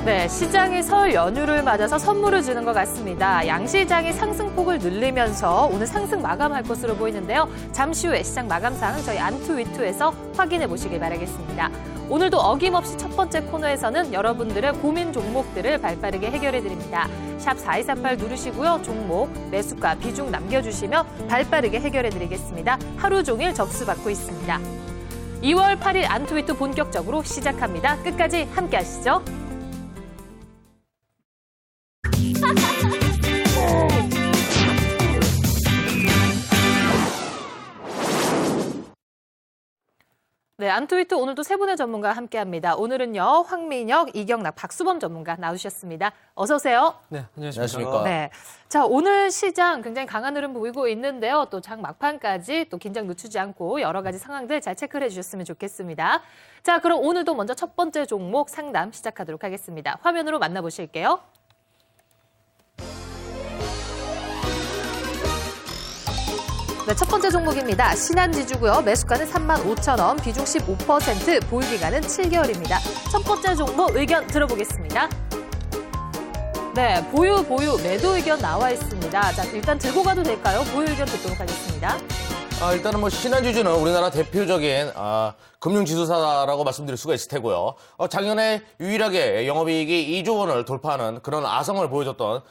네, 시장이 설 연휴를 맞아서 선물을 주는 것 같습니다. 양시장이 상승폭을 늘리면서 오늘 상승 마감할 것으로 보이는데요. 잠시 후에 시장 마감상 저희 안투위투에서 확인해 보시길 바라겠습니다. 오늘도 어김없이 첫 번째 코너에서는 여러분들의 고민 종목들을 발빠르게 해결해 드립니다. 샵 4238 누르시고요. 종목, 매수가, 비중 남겨주시면 발빠르게 해결해 드리겠습니다. 하루 종일 접수 받고 있습니다. 2월 8일 안투위투 본격적으로 시작합니다. 끝까지 함께 하시죠. 네, 안투위투 오늘도 세 분의 전문가와 함께합니다. 오늘은요, 황민혁, 이경락, 박수범 전문가 나오셨습니다. 어서 오세요. 네, 안녕하십니까. 네, 자 오늘 시장 굉장히 강한 흐름 보이고 있는데요. 또 장 막판까지 또 긴장 늦추지 않고 여러 가지 상황들 잘 체크를 해주셨으면 좋겠습니다. 자, 그럼 오늘도 먼저 첫 번째 종목 상담 시작하도록 하겠습니다. 화면으로 만나보실게요. 네, 첫 번째 종목입니다. 신한지주고요. 매수가는 35,000원, 비중 15%, 보유 기간은 7개월입니다. 첫 번째 종목 의견 들어보겠습니다. 네, 보유, 매도 의견 나와 있습니다. 자, 일단 들고 가도 될까요? 보유 의견 듣도록 하겠습니다. 일단은 신한지주는 우리나라 대표적인 금융지수사라고 말씀드릴 수가 있을 테고요. 작년에 유일하게 영업이익이 2조 원을 돌파하는 그런 아성을 보여줬던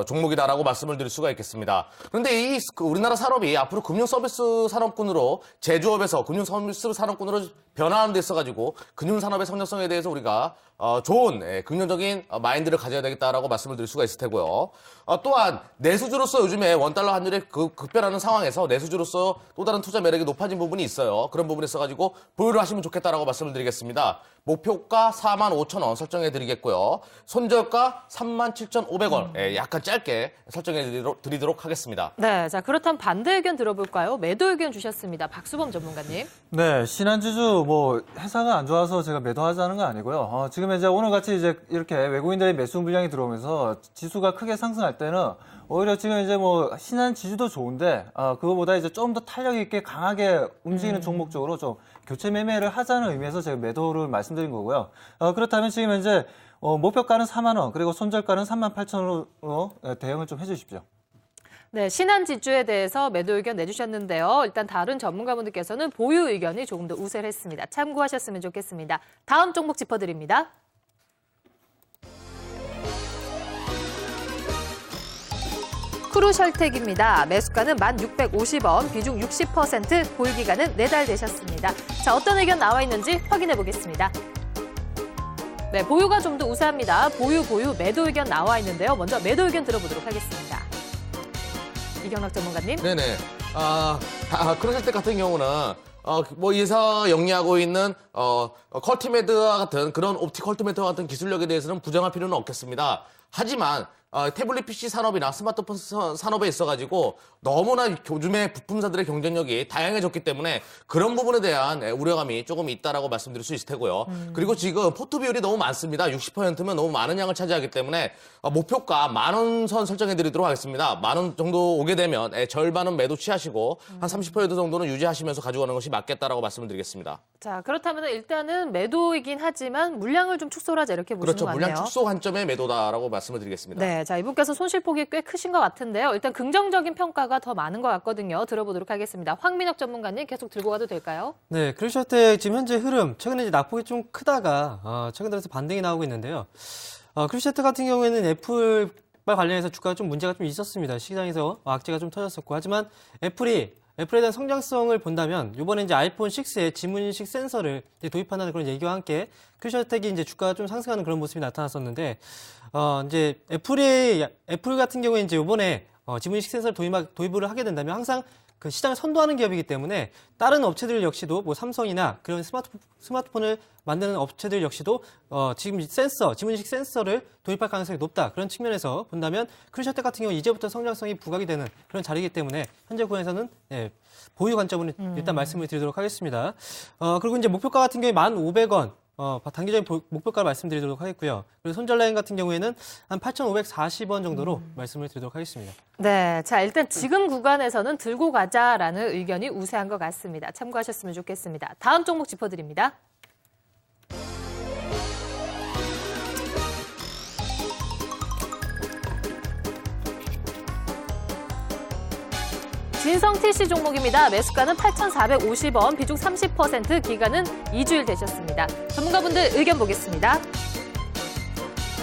종목이다라고 말씀을 드릴 수가 있겠습니다. 그런데 우리나라 산업이 앞으로 금융서비스 산업군으로 제조업에서 금융서비스 산업군으로 변화하는 데 있어가지고 금융산업의 성장성에 대해서 우리가 좋은 긍정적인 마인드를 가져야 되겠다라고 말씀을 드릴 수가 있을 테고요. 또한 내수주로서 요즘에 원달러 환율이 급변하는 상황에서 내수주로서 또 다른 투자 매력이 높아진 부분이 있어요. 그런 부분에 있어가지고 보유를 하시면 좋겠다라고 말씀을 드리겠습니다. 목표가 45,000원 설정해 드리겠고요. 손절가 37,500원 약간 짧게 설정해 드리도록 하겠습니다. 네, 자 그렇다면 반대 의견 들어볼까요? 매도 의견 주셨습니다. 박수범 전문가님. 네, 신한지주 회사가 안 좋아서 제가 매도하자는 건 아니고요. 지금 이제 오늘같이 이제 이렇게 외국인들의 매수 물량이 들어오면서 지수가 크게 상승할 때는 오히려 지금 이제 신한지주도 좋은데 그거보다 이제 좀 더 탄력 있게 강하게 움직이는 종목 쪽으로 좀 교체 매매를 하자는 의미에서 제가 매도를 말씀드린 거고요. 그렇다면 지금 이제 목표가는 4만 원 그리고 손절가는 38,000원으로 대응을 좀 해주십시오. 네, 신한지주에 대해서 매도 의견 내주셨는데요. 일단 다른 전문가분들께서는 보유 의견이 조금 더 우세를 했습니다. 참고하셨으면 좋겠습니다. 다음 종목 짚어드립니다. 크루셜텍입니다. 매수가는 1,650원, 비중 60%, 보유 기간은 4달 되셨습니다. 자, 어떤 의견 나와 있는지 확인해 보겠습니다. 네, 보유가 좀 더 우세합니다. 보유, 매도 의견 나와 있는데요. 먼저 매도 의견 들어보도록 하겠습니다. 이경락 전문가님. 네네. 크루셜텍 같은 경우는 이에서 영위하고 있는 컬티메드와 같은 그런 옵티컬티메드와 같은 기술력에 대해서는 부정할 필요는 없겠습니다. 하지만 태블릿 PC 산업이나 스마트폰 산업에 있어가지고 너무나 요즘에 부품사들의 경쟁력이 다양해졌기 때문에 그런 부분에 대한 우려감이 조금 있다라고 말씀드릴 수 있을 테고요. 그리고 지금 포트 비율이 너무 많습니다. 60%면 너무 많은 양을 차지하기 때문에 목표가 10,000원 선 설정해드리도록 하겠습니다. 10,000원 정도 오게 되면 절반은 매도 취하시고 한 30% 정도는 유지하시면서 가져가는 것이 맞겠다라고 말씀을 드리겠습니다. 자, 그렇다면 일단은 매도이긴 하지만 물량을 좀 축소하자 이렇게 보시는 거 같네요. 그렇죠. 물량 축소 관점의 매도다라고 말씀을 드리겠습니다. 네, 자 이분께서 손실폭이 꽤 크신 것 같은데요. 일단 긍정적인 평가가 더 많은 것 같거든요. 들어보도록 하겠습니다. 황민혁 전문가님 계속 들고 가도 될까요? 네, 크루셜텍 지금 현재 흐름 최근에 이제 낙폭이 좀 크다가 최근 들어서 반등이 나오고 있는데요. 크루셜텍 같은 경우에는 애플과 관련해서 주가가 좀 문제가 좀 있었습니다. 시장에서 악재가 좀 터졌었고 하지만 애플에 대한 성장성을 본다면 이번에 이제 아이폰 6에 지문인식 센서를 도입한다는 그런 얘기와 함께 크루셜텍이 이제 주가가 좀 상승하는 그런 모습이 나타났었는데 이제 애플 같은 경우에 이제 이번에 지문인식 센서를 도입을 하게 된다면 항상 그 시장을 선도하는 기업이기 때문에 다른 업체들 역시도 삼성이나 그런 스마트폰을 만드는 업체들 역시도 지금 지문인식 센서를 도입할 가능성이 높다. 그런 측면에서 본다면 크루셜텍 같은 경우 이제부터 성장성이 부각이 되는 그런 자리이기 때문에 현재 구간에서는 보유 관점으로 일단 말씀을 드리도록 하겠습니다. 그리고 이제 목표가 같은 경우에 1,500원. 단기적인 목표가를 말씀드리도록 하겠고요. 그리고 손절 라인 같은 경우에는 한 8,540원 정도로 말씀을 드리도록 하겠습니다. 네, 자 일단 지금 구간에서는 들고 가자라는 의견이 우세한 것 같습니다. 참고하셨으면 좋겠습니다. 다음 종목 짚어드립니다. 진성 TC 종목입니다. 매수가는 8,450원, 비중 30%, 기간은 2주일 되셨습니다. 전문가분들 의견 보겠습니다.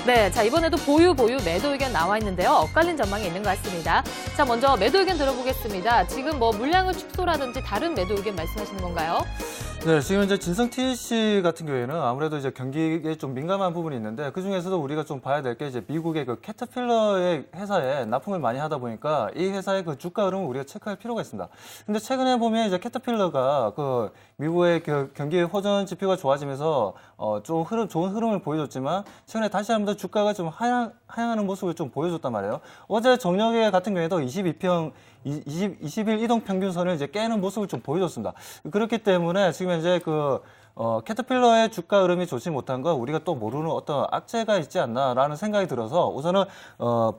네, 자 이번에도 보유 매도 의견 나와 있는데요. 엇갈린 전망이 있는 것 같습니다. 자 먼저 매도 의견 들어보겠습니다. 지금 뭐 물량을 축소라든지 다른 매도 의견 말씀하시는 건가요? 네, 지금 이제 진성 TC 같은 경우에는 아무래도 이제 경기에 좀 민감한 부분이 있는데 그 중에서도 우리가 좀 봐야 될 게 이제 미국의 그 캐터필러의 회사에 납품을 많이 하다 보니까 이 회사의 그 주가 흐름을 우리가 체크할 필요가 있습니다. 근데 최근에 보면 이제 캐터필러가 그 미국의 그 경기 호전 지표가 좋아지면서 좀 좋은 흐름을 보여줬지만 최근에 다시 한번 더 주가가 좀 하향하는 모습을 좀 보여줬단 말이에요. 어제 정력의 같은 경우에도 21 이동 평균선을 이제 깨는 모습을 좀 보여줬습니다. 그렇기 때문에 지금 현재 캐터필러의 주가 흐름이 좋지 못한 건 우리가 또 모르는 어떤 악재가 있지 않나라는 생각이 들어서 우선은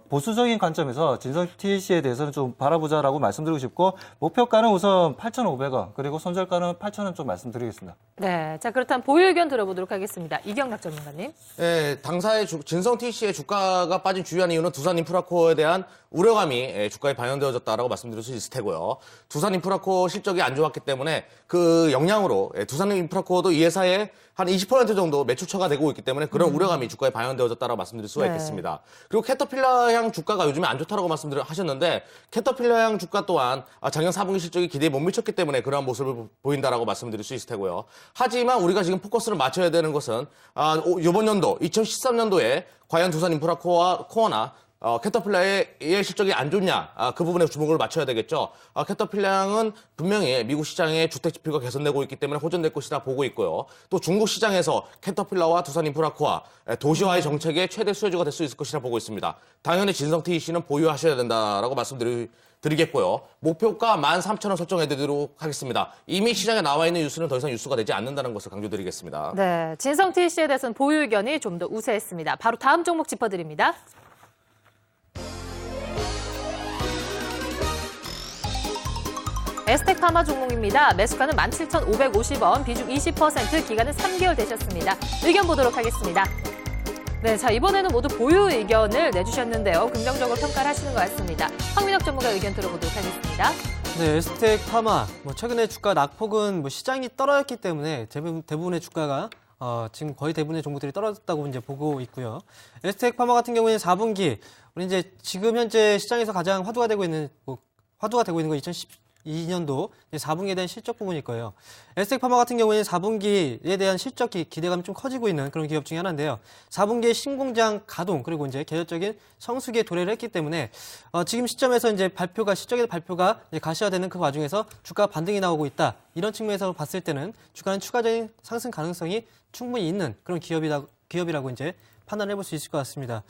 보수적인 관점에서 진성 TC에 대해서는 좀 바라보자라고 말씀드리고 싶고 목표가는 우선 8,500원 그리고 손절가는 8,000원 좀 말씀드리겠습니다. 네, 자 그렇다면 보유 의견 들어보도록 하겠습니다. 이경락 전문가님. 예, 당사의 진성 TC의 주가가 빠진 주요한 이유는 두산인프라코어에 대한 우려감이 주가에 반영되어졌다라고 말씀드릴 수 있을 테고요. 두산인프라코어 실적이 안 좋았기 때문에 그 영향으로 두산인프라코어도 이 회사의 한 20% 정도 매출처가 되고 있기 때문에 그런 우려감이 주가에 반영되어졌다라고 말씀드릴 수가 있겠습니다. 그리고 캐터필러향 주가가 요즘에 안 좋다라고 하셨는데 캐터필러향 주가 또한 작년 4분기 실적이 기대에 못 미쳤기 때문에 그러한 모습을 보인다라고 말씀드릴 수 있을 테고요. 하지만 우리가 지금 포커스를 맞춰야 되는 것은 이번 연도 2013년도에 과연 두산인프라코어나 캐터필러의 실적이 안 좋냐, 그 부분에 주목을 맞춰야 되겠죠. 캐터필러는 분명히 미국 시장의 주택 지표가 개선되고 있기 때문에 호전될 것이라 보고 있고요. 또 중국 시장에서 캐터필러와 두산인프라코어 도시화의 정책의 최대 수혜주가 될 수 있을 것이라 보고 있습니다. 당연히 진성 TC는 보유하셔야 된다라고 말씀드리겠고요. 목표가 13,000원 설정해드리도록 하겠습니다. 이미 시장에 나와 있는 뉴스는 더 이상 뉴스가 되지 않는다는 것을 강조드리겠습니다. 네, 진성 TC에 대해서는 보유 의견이 좀 더 우세했습니다. 바로 다음 종목 짚어드립니다. 에스텍파마 종목입니다. 매수가는 17,550원, 비중 20%, 기간은 3개월 되셨습니다. 의견 보도록 하겠습니다. 네, 자 이번에는 모두 보유 의견을 내주셨는데요. 긍정적으로 평가를 하시는 것 같습니다. 황민혁 전문가 의견 들어보도록 하겠습니다. 네, 에스텍파마 최근에 주가 낙폭은 시장이 떨어졌기 때문에 대부분의 주가가 지금 거의 대부분의 종목들이 떨어졌다고 이제 보고 있고요. 에스텍파마 같은 경우에는 4분기 우리 이제 지금 현재 시장에서 가장 화두가 되고 있는 건 2012년도 4분기에 대한 실적 부분일 거예요. 에스텍파마 같은 경우에는 4분기에 대한 실적 기대감이 좀 커지고 있는 그런 기업 중에 하나인데요. 4분기에 신공장 가동 그리고 이제 계절적인 성수기에 도래를 했기 때문에 지금 시점에서 이제 실적의 발표가 이제 가시화되는 그 과정에서 주가 반등이 나오고 있다. 이런 측면에서 봤을 때는 주가는 추가적인 상승 가능성이 충분히 있는 그런 기업이라고 이제 판단해 볼 수 있을 것 같습니다.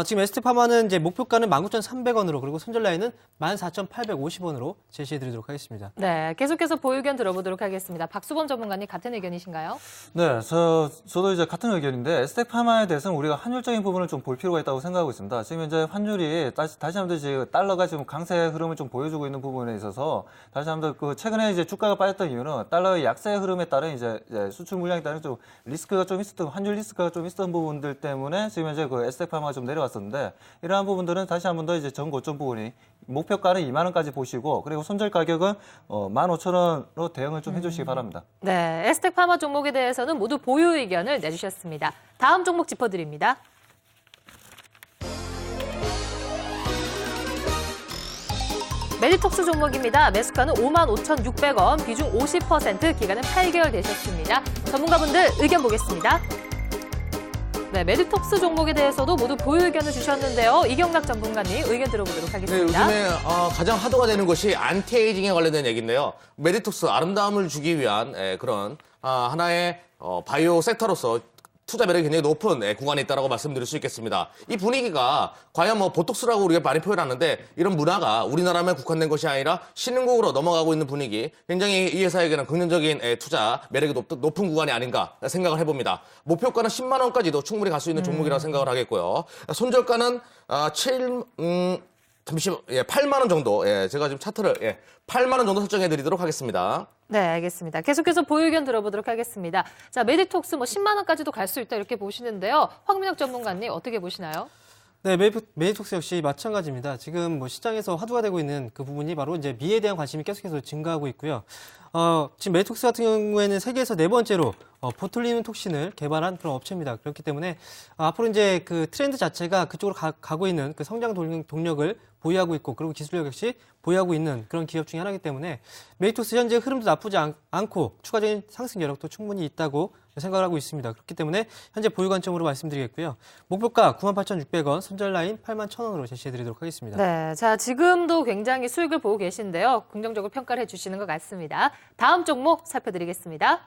지금 에스텍파마는 이제 목표가는 19,300원으로 그리고 손절 라인은 14,850원으로 제시해 드리도록 하겠습니다. 네, 계속해서 보유 의견 들어보도록 하겠습니다. 박수범 전문가님 같은 의견이신가요? 네, 저도 이제 같은 의견인데 에스텍파마에 대해서는 우리가 환율적인 부분을 좀 볼 필요가 있다고 생각하고 있습니다. 지금 현재 환율이 다시 한번 이제 달러가 지금 강세 흐름을 좀 보여주고 있는 부분에 있어서 다시 한번 최근에 이제 주가가 빠졌던 이유는 달러의 약세 흐름에 따른 이제 수출 물량에 따른 좀 리스크가 좀 있었던 환율 리스크가 좀 있었던 부분들 때문에 지금 현재 에스텍파마가 좀 내려왔었는데 이러한 부분들은 다시 한번 더 이제 전 고점 부분이 목표가는 2만 원까지 보시고 그리고 손절 가격은 15,000원으로 대응을 좀 해주시기 바랍니다. 네, 에스텍파마 종목에 대해서는 모두 보유 의견을 내주셨습니다. 다음 종목 짚어드립니다. 메디톡스 종목입니다. 매수가는 55,600원, 비중 50%, 기간은 8개월 되셨습니다. 전문가분들 의견 보겠습니다. 네, 메디톡스 종목에 대해서도 모두 보유 의견을 주셨는데요. 이경락 전문가님 의견 들어보도록 네, 하겠습니다. 요즘에 가장 화두가 되는 것이 안티에이징에 관련된 얘기인데요. 메디톡스 아름다움을 주기 위한 그런 하나의 바이오 섹터로서 투자 매력이 굉장히 높은 구간에 있다고 말씀드릴 수 있겠습니다. 이 분위기가 과연 보톡스라고 우리가 많이 표현하는데 이런 문화가 우리나라만 국한된 것이 아니라 신흥국으로 넘어가고 있는 분위기, 굉장히 이 회사에게는 긍정적인 투자 매력이 높은 구간이 아닌가 생각을 해봅니다. 목표가는 10만 원까지도 충분히 갈 수 있는 종목이라고 생각을 하겠고요. 손절가는 8만 원 정도, 제가 지금 차트를 8만 원 정도 설정해드리도록 하겠습니다. 네, 알겠습니다. 계속해서 보유 의견 들어보도록 하겠습니다. 자, 메디톡스 10만 원까지도 갈 수 있다 이렇게 보시는데요. 황민혁 전문가님 어떻게 보시나요? 네, 메이톡스 역시 마찬가지입니다. 지금 뭐 시장에서 화두가 되고 있는 그 부분이 바로 이제 미에 대한 관심이 계속해서 증가하고 있고요. 지금 메이톡스 같은 경우에는 세계에서 네 번째로 보툴리눔 톡신을 개발한 그런 업체입니다. 그렇기 때문에 앞으로 이제 그 트렌드 자체가 그쪽으로 가고 있는 그 성장 동력을 보유하고 있고, 그리고 기술력 역시 보유하고 있는 그런 기업 중에 하나이기 때문에 메이톡스 현재 흐름도 나쁘지 않고 추가적인 상승 여력도 충분히 있다고 생각을 하고 있습니다. 그렇기 때문에 현재 보유 관점으로 말씀드리겠고요. 목표가 98,600원, 손절 라인 81,000원으로 제시해드리도록 하겠습니다. 네, 자 지금도 굉장히 수익을 보고 계신데요. 긍정적으로 평가를 해주시는 것 같습니다. 다음 종목 살펴드리겠습니다.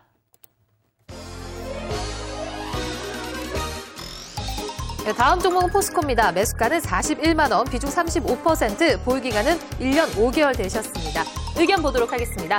네, 다음 종목은 포스코입니다. 매수가는 41만 원, 비중 35%, 보유 기간은 1년 5개월 되셨습니다. 의견 보도록 하겠습니다.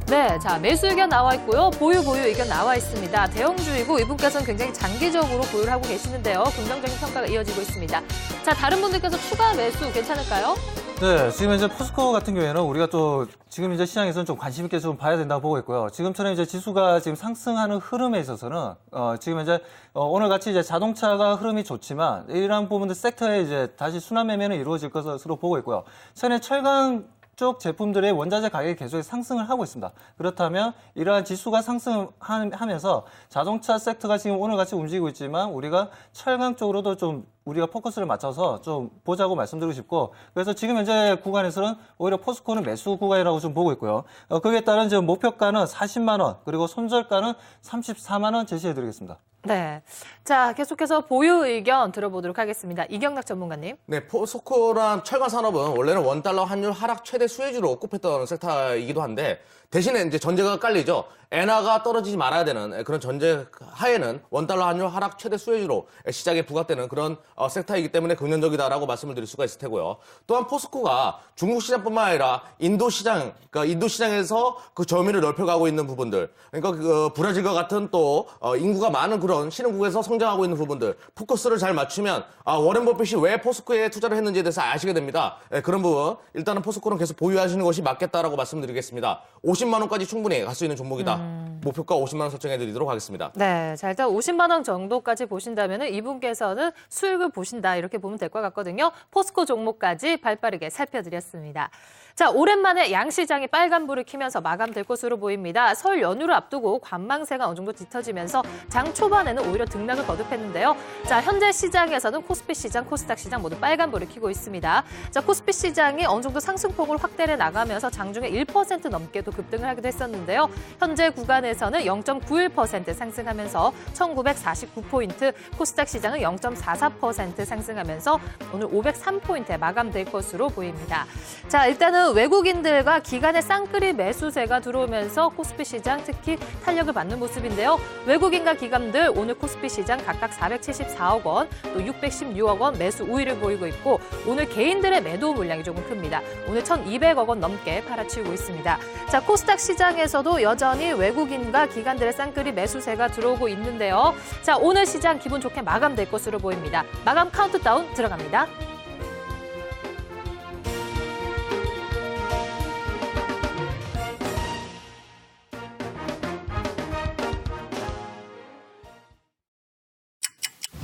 네, 자 매수 의견 나와 있고요. 보유 의견 나와 있습니다. 대형주이고 이분께서는 굉장히 장기적으로 보유를 하고 계시는데요. 긍정적인 평가가 이어지고 있습니다. 자, 다른 분들께서 추가 매수 괜찮을까요? 네, 지금 이제 포스코 같은 경우에는 우리가 또 지금 이제 시장에서는 좀 관심 있게 좀 봐야 된다고 보고 있고요. 지금처럼 이제 지수가 지금 상승하는 흐름에 있어서는 지금 이제 오늘 같이 이제 자동차가 흐름이 좋지만 이러한 부분들 섹터에 이제 다시 순환 매매는 이루어질 것으로 보고 있고요. 최근에 철강 쪽 제품들의 원자재 가격이 계속 상승을 하고 있습니다. 그렇다면 이러한 지수가 상승하면서 자동차 섹터가 지금 오늘같이 움직이고 있지만 우리가 철강 쪽으로도 좀 우리가 포커스를 맞춰서 좀 보자고 말씀드리고 싶고, 그래서 지금 현재 구간에서는 오히려 포스코는 매수 구간이라고 좀 보고 있고요. 거기에 따른 지금 목표가는 40만 원, 그리고 손절가는 34만 원 제시해드리겠습니다. 네, 자 계속해서 보유 의견 들어보도록 하겠습니다. 이경락 전문가님. 네, 포스코란 철강 산업은 원래는 원달러 환율 하락 최대 수혜주로 꼽혔던 섹터이기도 한데, 대신에 이제 전제가 깔리죠. 엔화가 떨어지지 말아야 되는 그런 전제 하에는 원달러 환율 하락 최대 수혜주로 시장에 부각되는 그런 섹터이기 때문에 긍정적이다라고 말씀을 드릴 수가 있을 테고요. 또한 포스코가 중국 시장뿐만 아니라 인도 시장, 그러니까 인도 시장에서 그 점유율을 넓혀가고 있는 부분들, 그러니까 그 브라질과 같은 또 인구가 많은 그런 신흥국에서 성장하고 있는 부분들, 포커스를 잘 맞추면 워렌 버핏이 왜 포스코에 투자를 했는지에 대해서 아시게 됩니다. 그런 부분 일단은 포스코는 계속 보유하시는 것이 맞겠다라고 말씀드리겠습니다. 50만 원까지 충분히 갈 수 있는 종목이다. 목표가 50만 원 설정해드리도록 하겠습니다. 네, 자 일단 50만 원 정도까지 보신다면 이분께서는 수익을 보신다 이렇게 보면 될 것 같거든요. 포스코 종목까지 발빠르게 살펴드렸습니다. 자, 오랜만에 양시장이 빨간불을 켜면서 마감될 것으로 보입니다. 설 연휴를 앞두고 관망세가 어느 정도 짙어지면서 장 초반에는 오히려 등락을 거듭했는데요. 자, 현재 시장에서는 코스피 시장, 코스닥 시장 모두 빨간불을 켜고 있습니다. 자, 코스피 시장이 어느 정도 상승폭을 확대해 나가면서 장중에 1% 넘게도 급등을 하기도 했었는데요. 현재 구간에서는 0.91% 상승하면서 1949포인트, 코스닥 시장은 0.44% 상승하면서 오늘 503포인트에 마감될 것으로 보입니다. 자, 일단은 외국인들과 기관의 쌍끌이 매수세가 들어오면서 코스피 시장 특히 탄력을 받는 모습인데요. 외국인과 기관들 오늘 코스피 시장 각각 474억 원, 또 616억 원 매수 우위를 보이고 있고, 오늘 개인들의 매도 물량이 조금 큽니다. 오늘 1,200억 원 넘게 팔아치우고 있습니다. 자, 코스닥 시장에서도 여전히 외국인과 기관들의 쌍끌이 매수세가 들어오고 있는데요. 자, 오늘 시장 기분 좋게 마감될 것으로 보입니다. 마감 카운트다운 들어갑니다.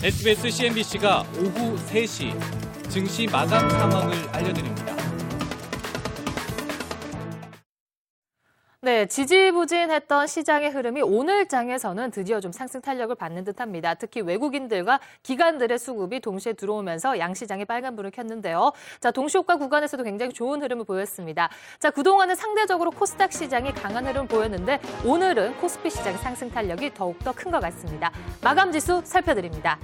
SBS CNBC가 오후 3시 증시 마감 상황을 알려드립니다. 네, 지지부진했던 시장의 흐름이 오늘 장에서는 드디어 좀 상승 탄력을 받는 듯합니다. 특히 외국인들과 기관들의 수급이 동시에 들어오면서 양시장이 빨간불을 켰는데요. 자, 동시효과 구간에서도 굉장히 좋은 흐름을 보였습니다. 자, 그동안은 상대적으로 코스닥 시장이 강한 흐름을 보였는데 오늘은 코스피 시장의 상승 탄력이 더욱더 큰 것 같습니다. 마감 지수 살펴드립니다.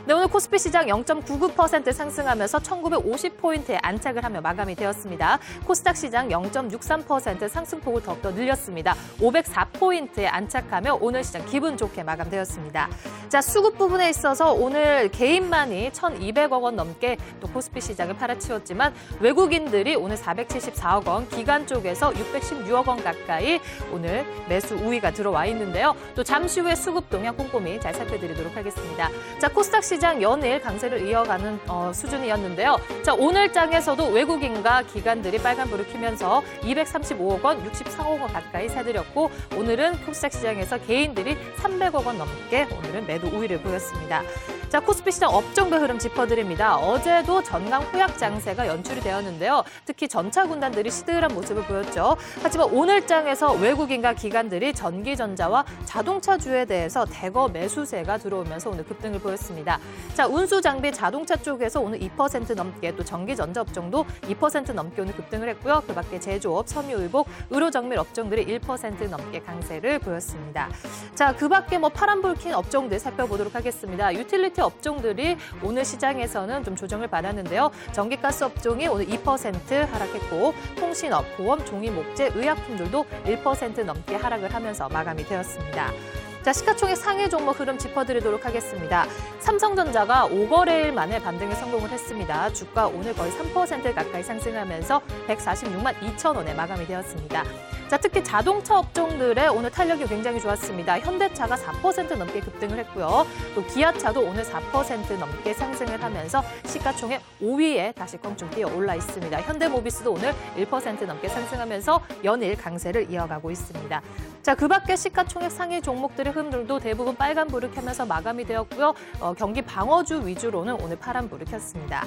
네, 오늘 코스피 시장 0.99% 상승하면서 1950포인트에 안착을 하며 마감이 되었습니다. 코스닥 시장 0.63% 상승폭을 더욱더 늘렸습니다. 504포인트에 안착하며 오늘 시장 기분 좋게 마감되었습니다. 자, 수급 부분에 있어서 오늘 개인만이 1,200억 원 넘게 또 코스피 시장을 팔아치웠지만 외국인들이 오늘 474억 원, 기관 쪽에서 616억 원 가까이 오늘 매수 우위가 들어와 있는데요. 또 잠시 후에 수급 동향 꼼꼼히 잘 살펴드리도록 하겠습니다. 자, 코스닥 시장 연일 강세를 이어가는 수준이었는데요. 자, 오늘 장에서도 외국인과 기관들이 빨간불을 켜면서 235억 원, 64억 원 가까이 사들였고, 오늘은 코스닥 시장에서 개인들이 300억 원 넘게 오늘은 매도 우위를 보였습니다. 자, 코스피 시장 업종별 흐름 짚어드립니다. 어제도 전강 후약 장세가 연출이 되었는데요. 특히 전차 군단들이 시들한 모습을 보였죠. 하지만 오늘 장에서 외국인과 기관들이 전기전자와 자동차주에 대해서 대거 매수세가 들어오면서 오늘 급등을 보였습니다. 자, 운수 장비 자동차 쪽에서 오늘 2% 넘게, 또 전기전자 업종도 2% 넘게 오늘 급등을 했고요. 그 밖에 제조업, 섬유의복, 의료정밀 업종들이 1% 넘게 강세를 보였습니다. 자, 그 밖에 파란불 킨 업종들 살펴보도록 하겠습니다. 유틸리티 업종들이 오늘 시장에서는 좀 조정을 받았는데요. 전기가스 업종이 오늘 2% 하락했고, 통신업, 보험, 종이목재, 의약품들도 1% 넘게 하락을 하면서 마감이 되었습니다. 자, 시가총액 상위 종목 흐름 짚어드리도록 하겠습니다. 삼성전자가 5거래일 만에 반등에 성공을 했습니다. 주가 오늘 거의 3% 가까이 상승하면서 146만 2천 원에 마감이 되었습니다. 자, 특히 자동차 업종들의 오늘 탄력이 굉장히 좋았습니다. 현대차가 4% 넘게 급등을 했고요. 또 기아차도 오늘 4% 넘게 상승을 하면서 시가총액 5위에 다시 껑충 뛰어 올라 있습니다. 현대모비스도 오늘 1% 넘게 상승하면서 연일 강세를 이어가고 있습니다. 자, 그 밖에 시가총액 상위 종목들의 흐름들도 대부분 빨간불을 켜면서 마감이 되었고요. 경기 방어주 위주로는 오늘 파란불을 켰습니다.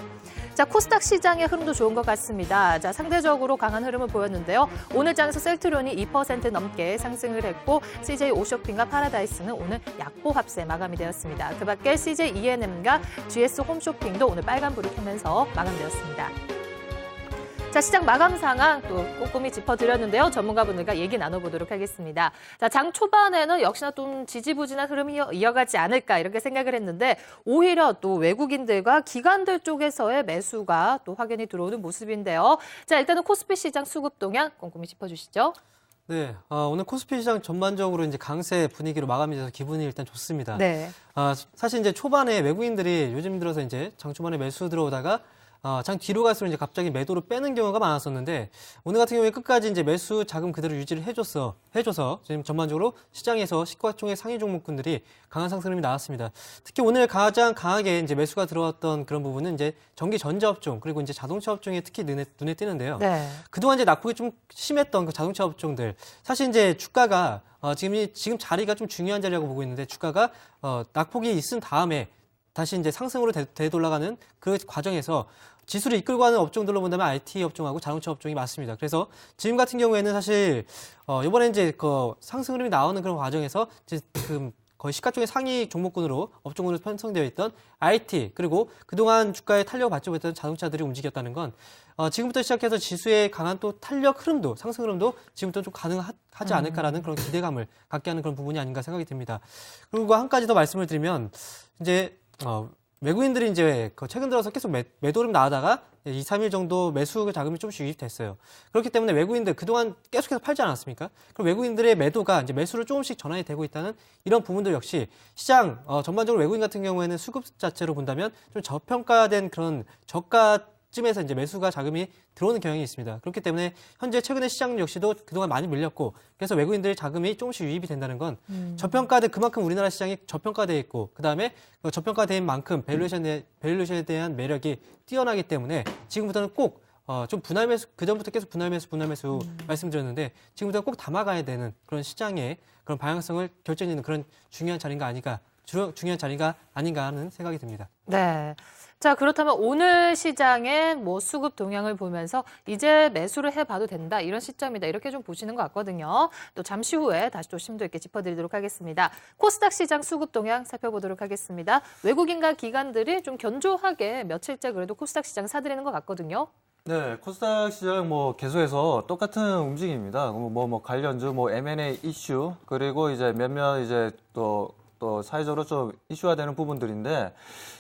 자, 코스닥 시장의 흐름도 좋은 것 같습니다. 자, 상대적으로 강한 흐름을 보였는데요. 오늘 장에서 셀트론이 2% 넘게 상승을 했고, CJ 오쇼핑과 파라다이스는 오늘 약보 합세 마감이 되었습니다. 그 밖에 CJ E&M과 GS 홈쇼핑도 오늘 빨간불을 켜면서 마감되었습니다. 자, 시장 마감 상황 또 꼼꼼히 짚어드렸는데요. 전문가분들과 얘기 나눠보도록 하겠습니다. 자, 장 초반에는 역시나 좀 지지부진한 흐름이 이어가지 않을까 이렇게 생각을 했는데, 오히려 또 외국인들과 기관들 쪽에서의 매수가 또 확연히 들어오는 모습인데요. 자, 일단은 코스피 시장 수급 동향 꼼꼼히 짚어주시죠. 네, 오늘 코스피 시장 전반적으로 이제 강세 분위기로 마감이 돼서 기분이 일단 좋습니다. 네. 사실 이제 초반에 외국인들이 요즘 들어서 이제 장 초반에 매수 들어오다가 장 뒤로 갈수록 이제 갑자기 매도로 빼는 경우가 많았었는데, 오늘 같은 경우에 끝까지 이제 매수 자금 그대로 유지를 해줘서 지금 전반적으로 시장에서 시가총액 상위 종목군들이 강한 상승률이 나왔습니다. 특히 오늘 가장 강하게 이제 매수가 들어왔던 그런 부분은 이제 전기 전자 업종, 그리고 이제 자동차 업종에 특히 눈에 띄는데요. 네. 그동안 이제 낙폭이 좀 심했던 그 자동차 업종들, 사실 이제 주가가 지금 자리가 좀 중요한 자리라고 보고 있는데, 주가가 낙폭이 있은 다음에 다시 이제 상승으로 되돌아가는 그 과정에서 지수를 이끌고 가는 업종들로 본다면 IT 업종하고 자동차 업종이 맞습니다. 그래서 지금 같은 경우에는 사실 이번에 이제 그 상승 흐름이 나오는 그런 과정에서 이제 거의 시가총액 상위 종목군으로 업종으로 편성되어 있던 IT, 그리고 그동안 주가에 탄력을 받지 못했던 자동차들이 움직였다는 건 지금부터 시작해서 지수의 강한 또 탄력 흐름도, 상승 흐름도 지금부터 좀 가능하지 않을까라는 그런 기대감을 갖게 하는 그런 부분이 아닌가 생각이 듭니다. 그리고 한 가지 더 말씀을 드리면, 이제 외국인들이 이제 최근 들어서 계속 매도 흐름 나오다가 2, 3일 정도 매수 자금이 조금씩 유입됐어요. 그렇기 때문에 외국인들 그동안 계속해서 팔지 않았습니까? 그럼 외국인들의 매도가 이제 매수로 조금씩 전환이 되고 있다는 이런 부분들 역시 시장 전반적으로 외국인 같은 경우에는 수급 자체로 본다면 좀 저평가된 그런 저가쯤에서 이제 매수가 자금이 들어오는 경향이 있습니다. 그렇기 때문에 현재 최근의 시장 역시도 그동안 많이 밀렸고, 그래서 외국인들의 자금이 조금씩 유입이 된다는 건 저평가된, 그만큼 우리나라 시장이 저평가되어 있고, 그다음에 저평가된 만큼 밸류에이션에 대한 매력이 뛰어나기 때문에 지금부터는 꼭 좀 분할 매수, 그전부터 계속 분할 매수 말씀드렸는데, 지금부터 꼭 담아가야 되는 그런 시장의 그런 방향성을 결정짓는 그런 중요한 자리가 아닌가 하는 생각이 듭니다. 네. 자, 그렇다면 오늘 시장의 수급 동향을 보면서 이제 매수를 해봐도 된다, 이런 시점이다, 이렇게 좀 보시는 것 같거든요. 또 잠시 후에 다시 또 심도 있게 짚어드리도록 하겠습니다. 코스닥 시장 수급 동향 살펴보도록 하겠습니다. 외국인과 기관들이 좀 견조하게 며칠째 그래도 코스닥 시장 사들이는 것 같거든요. 네, 코스닥 시장 계속해서 똑같은 움직임입니다. 관련주, M&A 이슈, 그리고 이제 몇몇 이제 또 사회적으로 좀 이슈가 되는 부분들인데,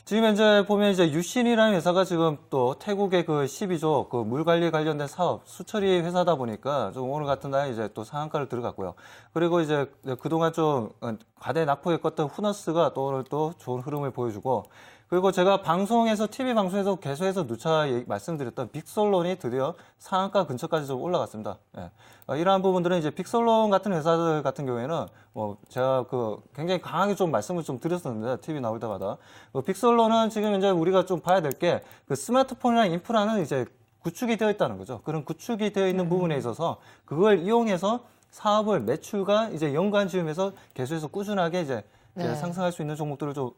지금 현재 보면 이제 유신이라는 회사가 지금 또 태국의 그 12조 그 물 관리 관련된 사업 수처리 회사다 보니까 좀 오늘 같은 날 이제 또 상한가를 들어갔고요. 그리고 이제 그동안 좀 과대 낙폭에 껐던 후너스가 또 오늘 또 좋은 흐름을 보여주고, 그리고 제가 TV 방송에서 계속해서 누차 말씀드렸던 빅솔론이 드디어 상한가 근처까지 좀 올라갔습니다. 예. 이러한 부분들은 이제 빅솔론 같은 회사들 같은 경우에는 제가 굉장히 강하게 좀 말씀을 좀 드렸었는데, TV 나올 때마다. 빅솔론은 지금 이제 우리가 좀 봐야 될 게 스마트폰이나 인프라는 이제 구축이 되어 있다는 거죠. 그런 구축이 되어 있는 부분에 있어서 그걸 이용해서 사업을 매출과 이제 연간 지음에서 계속해서 꾸준하게 이제 이제 네. 상승할 수 있는 종목들을 좀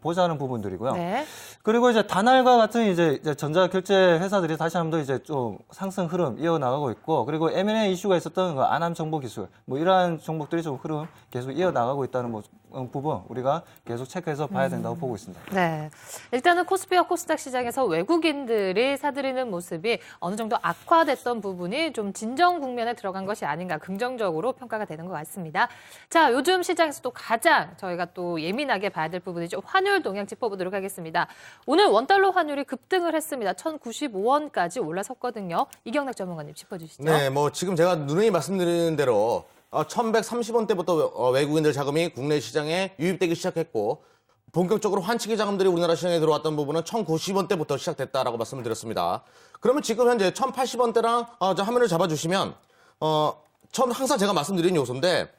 보자는 부분들이고요. 네. 그리고 이제 다날과 같은 이제 전자결제 회사들이 다시 한번 더 이제 좀 상승 흐름 이어나가고 있고, 그리고 M&A 이슈가 있었던 그 안암정보기술, 뭐 이러한 종목들이 좀 흐름 계속 이어나가고 있다는 부분 우리가 계속 체크해서 봐야 된다고 보고 있습니다. 네. 일단은 코스피와 코스닥 시장에서 외국인들이 사들이는 모습이 어느 정도 악화됐던 부분이 좀 진정 국면에 들어간 것이 아닌가 긍정적으로 평가가 되는 것 같습니다. 자, 요즘 시장에서 또 가장 저희가 또 예민하게 봐야 될 부분이죠. 환율 동향 짚어보도록 하겠습니다. 오늘 원달러 환율이 급등을 했습니다. 1,095원까지 올라섰거든요. 이경락 전문가님 짚어주시죠. 네, 뭐 지금 제가 누누이 말씀드리는 대로 1,130원대부터 외국인들 자금이 국내 시장에 유입되기 시작했고, 본격적으로 환치기 자금들이 우리나라 시장에 들어왔던 부분은 1,090원대부터 시작됐다라고 말씀을 드렸습니다. 그러면 지금 현재 1,080원대랑 화면을 잡아주시면 항상 제가 말씀드린 요소인데,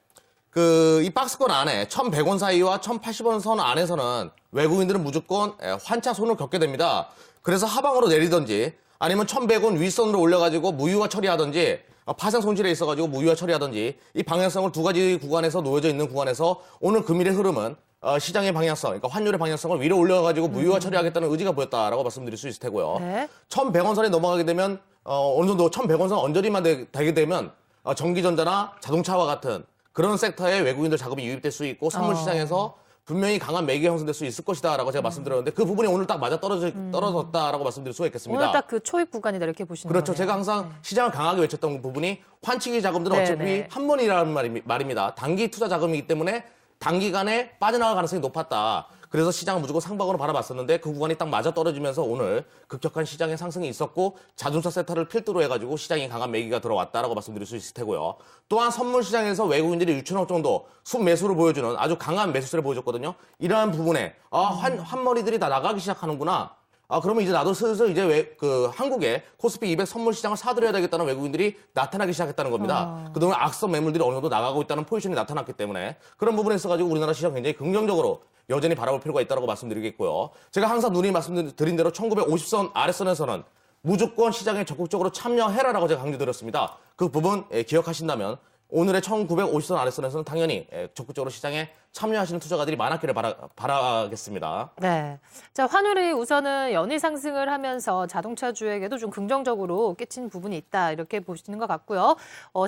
이 박스권 안에 1,100원 사이와 1,080원 선 안에서는 외국인들은 무조건 환차 손을 겪게 됩니다. 그래서 하방으로 내리든지 아니면 1,100원 윗선으로 올려가지고 무효화 처리하든지, 파생 손실에 있어가지고 무효화 처리하든지, 이 방향성을 두 가지 구간에서 놓여져 있는 구간에서 오늘 금일의 흐름은 시장의 방향성, 그러니까 환율의 방향성을 위로 올려가지고 무효화 처리하겠다는 의지가 보였다라고 말씀드릴 수 있을 테고요. 네. 1,100원 선에 넘어가게 되면 어느 정도 1,100원 선 언저리만 되게 되면 전기전자나 자동차와 같은 그런 섹터에 외국인들 자금이 유입될 수 있고 선물 시장에서 분명히 강한 매기가 형성될 수 있을 것이다라고 제가 말씀드렸는데, 그 부분이 오늘 딱 맞아 떨어졌다라고 말씀드릴 수가 있겠습니다. 오늘 딱 그 초입 구간이다 이렇게 보시는 그렇죠. 거네요. 제가 항상 시장을 강하게 외쳤던 부분이 환치기 자금들은 네, 어차피 네. 한 번이라는 말입니다. 단기 투자 자금이기 때문에 단기간에 빠져나갈 가능성이 높았다. 그래서 시장을 무조건 상방으로 바라봤었는데 그 구간이 딱 맞아 떨어지면서 오늘 급격한 시장의 상승이 있었고, 자동차 섹터를 필두로 해가지고 시장이 강한 매기가 들어왔다라고 말씀드릴 수 있을 테고요. 또한 선물 시장에서 외국인들이 6천억 정도 순매수를 보여주는 아주 강한 매수세를 보여줬거든요. 이러한 부분에 환머리들이 다 나가기 시작하는구나. 그러면 이제 나도 슬슬 이제 한국의 코스피 200 선물 시장을 사들여야 되겠다는 외국인들이 나타나기 시작했다는 겁니다. 그동안 악성 매물들이 어느 정도 나가고 있다는 포지션이 나타났기 때문에 그런 부분에 있어가지고 우리나라 시장 굉장히 긍정적으로 여전히 바라볼 필요가 있다고 말씀드리겠고요. 제가 항상 누누이 말씀드린 대로 1950선 아래선에서는 무조건 시장에 적극적으로 참여해라라고 제가 강조드렸습니다. 그 부분 기억하신다면 오늘의 1950선 아래선에서는 당연히 적극적으로 시장에 참여하시는 투자가들이 많았기를 바라겠습니다. 네. 자, 환율이 우선은 연일 상승을 하면서 자동차주에게도 좀 긍정적으로 끼친 부분이 있다 이렇게 보시는 것 같고요.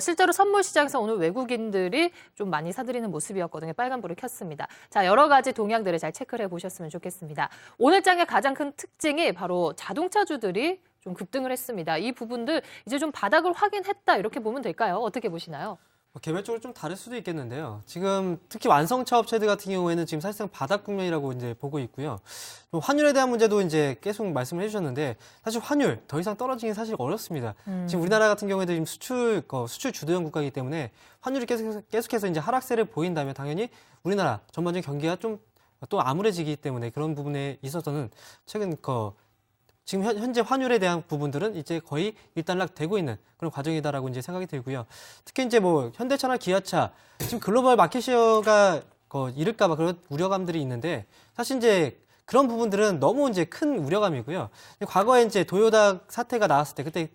실제로 선물 시장에서 오늘 외국인들이 좀 많이 사들이는 모습이었거든요. 빨간불을 켰습니다. 자, 여러 가지 동향들을 잘 체크를 해보셨으면 좋겠습니다. 오늘 장의 가장 큰 특징이 바로 자동차주들이 좀 급등을 했습니다. 이 부분들 이제 좀 바닥을 확인했다 이렇게 보면 될까요? 어떻게 보시나요? 개별적으로 좀 다를 수도 있겠는데요. 지금 특히 완성차 업체들 같은 경우에는 지금 사실상 바닥 국면이라고 이제 보고 있고요. 환율에 대한 문제도 이제 계속 말씀을 해주셨는데, 사실 환율 더 이상 떨어지긴 사실 어렵습니다. 지금 우리나라 같은 경우에도 지금 수출 주도형 국가이기 때문에 환율이 계속해서 이제 하락세를 보인다면 당연히 우리나라 전반적인 경기가 좀 또 암울해지기 때문에 그런 부분에 있어서는 최근 지금 현재 환율에 대한 부분들은 이제 거의 일단락되고 있는 그런 과정이다라고 이제 생각이 들고요. 특히 이제 현대차나 기아차 지금 글로벌 마켓시어가 잃을까봐 그런 우려감들이 있는데, 사실 이제 그런 부분들은 너무 이제 큰 우려감이고요. 과거에 이제 도요타 사태가 나왔을 때 그때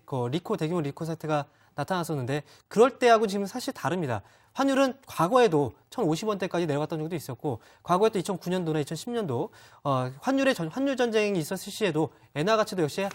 대규모 리코 사태가 나타났었는데 그럴 때하고 지금 사실 다릅니다. 환율은 과거에도 1,050원대까지 내려갔던 적도 있었고, 과거에 또 2009년도나 2010년도 환율 전쟁이 있었을 시에도 엔화 가치도 역시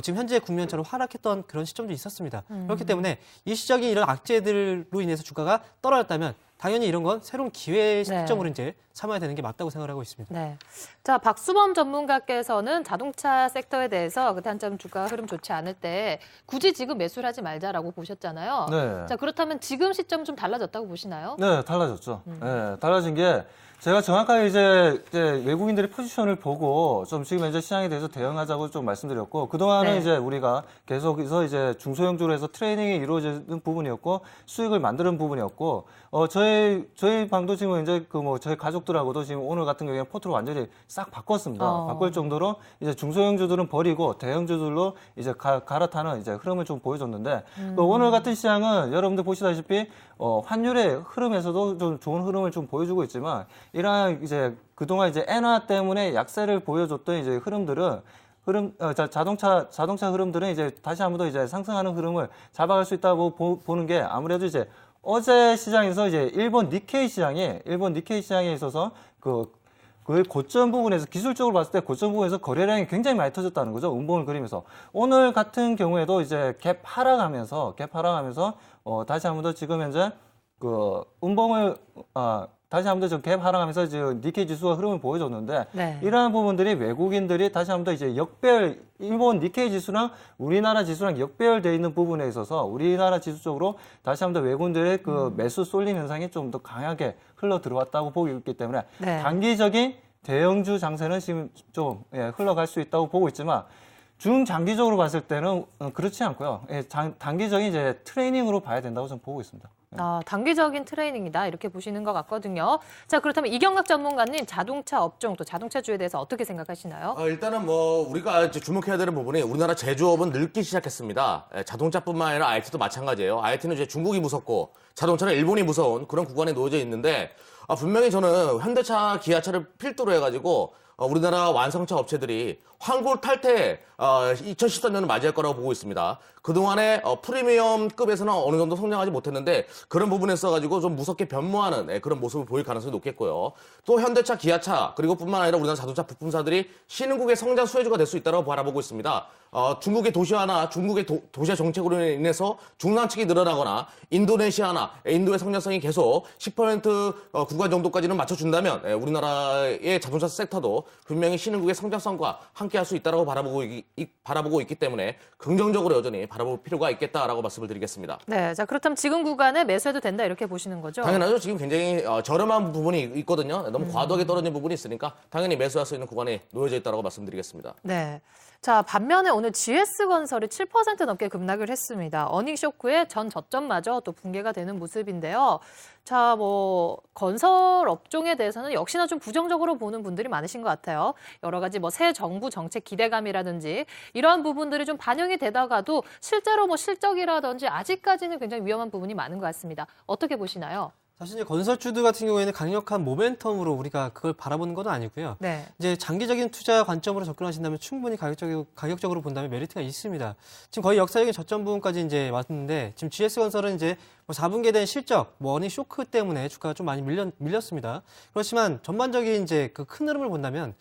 지금 현재 국면처럼 하락했던 그런 시점도 있었습니다. 그렇기 때문에 일시적인 이런 악재들로 인해서 주가가 떨어졌다면 당연히 이런 건 새로운 기회의 시점으로 이제 삼아야 되는 게 맞다고 생각을 하고 있습니다. 네. 자, 박수범 전문가께서는 자동차 섹터에 대해서 한참 주가 흐름 좋지 않을 때 굳이 지금 매수를 하지 말자라고 보셨잖아요. 네. 자, 그렇다면 지금 시점 좀 달라졌다고 보시나요? 네, 달라졌죠. 네, 달라진 게 제가 정확하게 이제 외국인들의 포지션을 보고 좀 지금 이제 시장에 대해서 대응하자고 좀 말씀드렸고, 그동안은 네. 이제 우리가 계속해서 이제 중소형주로 해서 트레이닝이 이루어지는 부분이었고 수익을 만드는 부분이었고, 저희 방도 지금 이제 저희 가족들하고도 지금 오늘 같은 경우에는 포트를 완전히 싹 바꿨습니다. 바꿀 정도로 이제 중소형주들은 버리고 대형주들로 이제 갈아타는 이제 흐름을 좀 보여줬는데, 오늘 같은 시장은 여러분들 보시다시피 환율의 흐름에서도 좀 좋은 흐름을 좀 보여주고 있지만, 이러한 이제 그동안 이제 엔화 때문에 약세를 보여줬던 이제 자동차 흐름들은 이제 다시 한 번 더 이제 상승하는 흐름을 잡아갈 수 있다고 보는 게, 아무래도 이제 어제 시장에서 이제 일본 니케이 시장에 있어서 그 고점 부분에서 기술적으로 봤을 때 고점 부분에서 거래량이 굉장히 많이 터졌다는 거죠. 음봉을 그리면서 오늘 같은 경우에도 이제 갭 하락하면서 다시 한 번 더 지금 현재 그 음봉을 다시 한 번 더 갭 하락하면서 지금 니케이 지수가 흐름을 보여줬는데 네. 이러한 부분들이 외국인들이 다시 한 번 더 이제 역배열 일본 니케이 지수랑 우리나라 지수랑 역배열돼 있는 부분에 있어서 우리나라 지수 쪽으로 다시 한 번 더 외국인들의 그 매수 쏠림 현상이 좀 더 강하게 흘러 들어왔다고 보고 있기 때문에 네. 단기적인 대형주 장세는 지금 좀 흘러갈 수 있다고 보고 있지만 중장기적으로 봤을 때는 그렇지 않고요. 단기적인 이제 트레이닝으로 봐야 된다고 저는 보고 있습니다. 단기적인 트레이닝이다 이렇게 보시는 것 같거든요. 자, 그렇다면 이경락 전문가님 자동차 업종 또 자동차주에 대해서 어떻게 생각하시나요? 일단은 뭐 우리가 이제 주목해야 되는 부분이 우리나라 제조업은 늙기 시작했습니다. 자동차뿐만 아니라 IT도 마찬가지예요. IT는 이제 중국이 무섭고 자동차는 일본이 무서운 그런 구간에 놓여져 있는데 분명히 저는 현대차, 기아차를 필두로 해가지고 우리나라 완성차 업체들이 황골 탈퇴 2013년을 맞이할 거라고 보고 있습니다. 그동안에 프리미엄급에서는 어느 정도 성장하지 못했는데 그런 부분에 있어가지고 좀 무섭게 변모하는 그런 모습을 보일 가능성이 높겠고요. 또 현대차, 기아차 그리고 뿐만 아니라 우리나라 자동차 부품사들이 신흥국의 성장 수혜주가 될 수 있다고 바라보고 있습니다. 중국의 도시화나 중국의 도시화 정책으로 인해서 중랑측이 늘어나거나 인도네시아나 인도의 성장성이 계속 10% 구간 정도까지는 맞춰준다면 우리나라의 자동차 섹터도 분명히 신흥국의 성장성과 함께할 수 있다고 바라보고 있기 때문에 긍정적으로 여전히 바라볼 필요가 있겠다라고 말씀을 드리겠습니다. 네, 자 그렇다면 지금 구간에 매수해도 된다 이렇게 보시는 거죠? 당연하죠. 지금 굉장히 저렴한 부분이 있거든요. 너무 과도하게 떨어진 부분이 있으니까 당연히 매수할 수 있는 구간에 놓여져 있다고 말씀드리겠습니다. 네. 자, 반면에 오늘 GS건설이 7% 넘게 급락을 했습니다. 어닝 쇼크에 전 저점마저 또 붕괴가 되는 모습인데요. 자, 뭐 건설 업종에 대해서는 역시나 좀 부정적으로 보는 분들이 많으신 것 같아요. 여러 가지 뭐 새 정부 정책 기대감이라든지 이러한 부분들이 좀 반영이 되다가도 실제로 뭐 실적이라든지 아직까지는 굉장히 위험한 부분이 많은 것 같습니다. 어떻게 보시나요? 사실 이제 건설주들 같은 경우에는 강력한 모멘텀으로 우리가 그걸 바라보는 건 아니고요. 네. 이제 장기적인 투자 관점으로 접근하신다면 충분히 가격적으로 본다면 메리트가 있습니다. 지금 거의 역사적인 저점 부분까지 이제 왔는데 지금 GS건설은 이제 뭐 4분기에 대한 실적, 뭐 어닝 쇼크 때문에 주가가 좀 많이 밀렸습니다. 그렇지만 전반적인 이제 그 큰 흐름을 본다면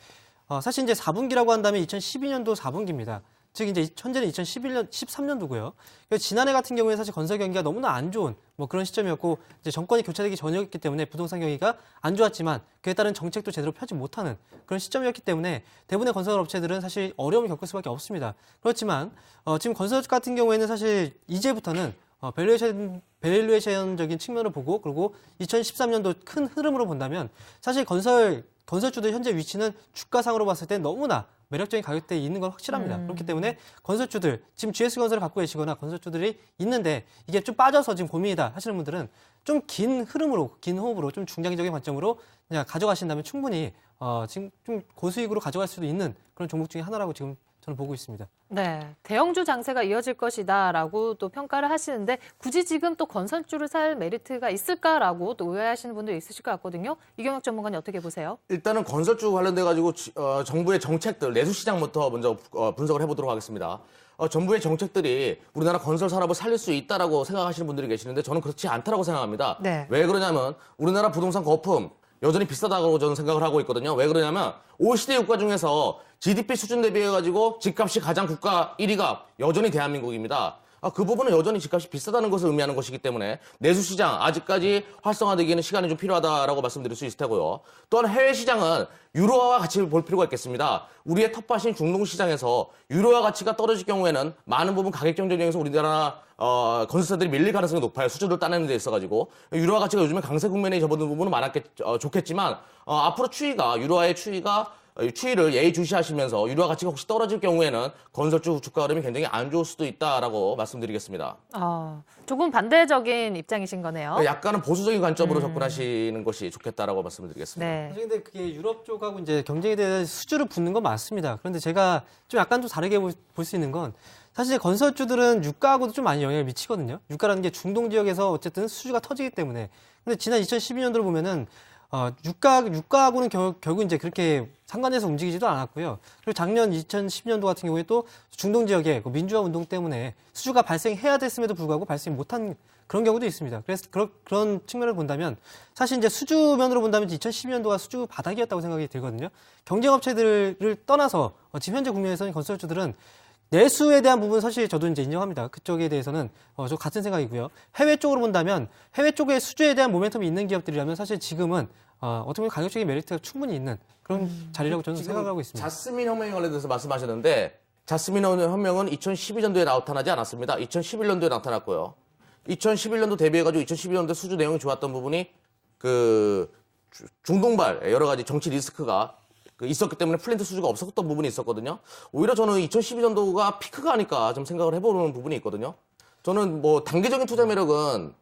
사실 이제 4분기라고 한다면 2012년도 4분기입니다. 즉 이제 현재는 13년도고요. 지난해 같은 경우에 사실 건설 경기가 너무나 안 좋은 뭐 그런 시점이었고 이제 정권이 교체되기 전이었기 때문에 부동산 경기가 안 좋았지만 그에 따른 정책도 제대로 펴지 못하는 그런 시점이었기 때문에 대부분의 건설 업체들은 사실 어려움을 겪을 수밖에 없습니다. 그렇지만 지금 건설 같은 경우에는 사실 이제부터는 밸류에이션적인 측면을 보고 그리고 2013년도 큰 흐름으로 본다면 사실 건설주들 현재 위치는 주가상으로 봤을 때 너무나 매력적인 가격대에 있는 건 확실합니다. 그렇기 때문에 건설주들, 지금 GS건설을 갖고 계시거나 건설주들이 있는데 이게 좀 빠져서 지금 고민이다 하시는 분들은 좀 긴 흐름으로, 긴 호흡으로 좀 중장기적인 관점으로 그냥 가져가신다면 충분히 지금 좀 고수익으로 가져갈 수도 있는 그런 종목 중에 하나라고 지금 저는 보고 있습니다. 네, 대형주 장세가 이어질 것이다라고 또 평가를 하시는데 굳이 지금 또 건설주를 살 메리트가 있을까라고 또 의아해하시는 분들 있으실 것 같거든요. 이경혁 전문가님 어떻게 보세요? 일단은 건설주 관련돼 가지고 정부의 정책들 내수 시장부터 먼저 분석을 해보도록 하겠습니다. 정부의 정책들이 우리나라 건설 산업을 살릴 수 있다라고 생각하시는 분들이 계시는데 저는 그렇지 않다라고 생각합니다. 네. 왜 그러냐면 우리나라 부동산 거품 여전히 비싸다고 저는 생각을 하고 있거든요. 왜 그러냐면 OECD 국가 중에서 GDP 수준 대비해가지고 집값이 가장 국가 1위가 여전히 대한민국입니다. 그 부분은 여전히 집값이 비싸다는 것을 의미하는 것이기 때문에 내수 시장 아직까지 활성화되기에는 시간이 좀 필요하다라고 말씀드릴 수 있을 테고요. 또한 해외 시장은 유로화와 같이 볼 필요가 있겠습니다. 우리의 텃밭인 중동 시장에서 유로화 가치가 떨어질 경우에는 많은 부분 가격 경쟁력에서 우리나라 건설사들이 밀릴 가능성이 높아요. 수주를 따내는 데 있어가지고 유로화 가치가 요즘에 강세 국면에 접어든 부분은 좋겠지만 앞으로 유로화의 추이를 예의주시하시면서 유로화 가치가 혹시 떨어질 경우에는 건설주 주가 흐름이 굉장히 안 좋을 수도 있다라고 말씀드리겠습니다. 조금 반대적인 입장이신 거네요. 약간은 보수적인 관점으로 접근하시는 것이 좋겠다라고 말씀을 드리겠습니다. 네. 사실 근데 그게 유럽 쪽하고 이제 경쟁에 대한 수주를 붙는 건 맞습니다. 그런데 제가 좀 약간 좀 다르게 볼 수 있는 건 사실 건설주들은 유가하고도 좀 많이 영향을 미치거든요. 유가라는 게 중동 지역에서 어쨌든 수주가 터지기 때문에. 근데 지난 2012년도를 보면은 유가하고는 결국 이제 그렇게 상관해서 움직이지도 않았고요. 그리고 작년 2012년도 같은 경우에 또 중동 지역에 그 민주화 운동 때문에 수주가 발생해야 됐음에도 불구하고 발생 못한 그런 경우도 있습니다. 그래서 그런 측면을 본다면 사실 이제 수주면으로 본다면 2012년도가 수주 바닥이었다고 생각이 들거든요. 경쟁업체들을 떠나서 지금 현재 국면에서는 건설주들은 내수에 대한 부분 사실 저도 이제 인정합니다. 그쪽에 대해서는 저 같은 생각이고요. 해외 쪽으로 본다면 해외 쪽에 수주에 대한 모멘텀이 있는 기업들이라면 사실 지금은 어떻게 보면 가격적인 메리트가 충분히 있는 그런 자리라고 저는 생각하고 있습니다. 자스민 혁명에 관련돼서 말씀하셨는데 자스민 혁명은 2012년도에 나타나지 않았습니다. 2011년도에 나타났고요. 2011년도 대비해가지고 2012년도 수주 내용이 좋았던 부분이 그 중동발 여러 가지 정치 리스크가 있었기 때문에 플랜트 수주가 없었던 부분이 있었거든요. 오히려 저는 2012년도가 피크가 아닐까 좀 생각을 해보는 부분이 있거든요. 저는 뭐 단기적인 투자 매력은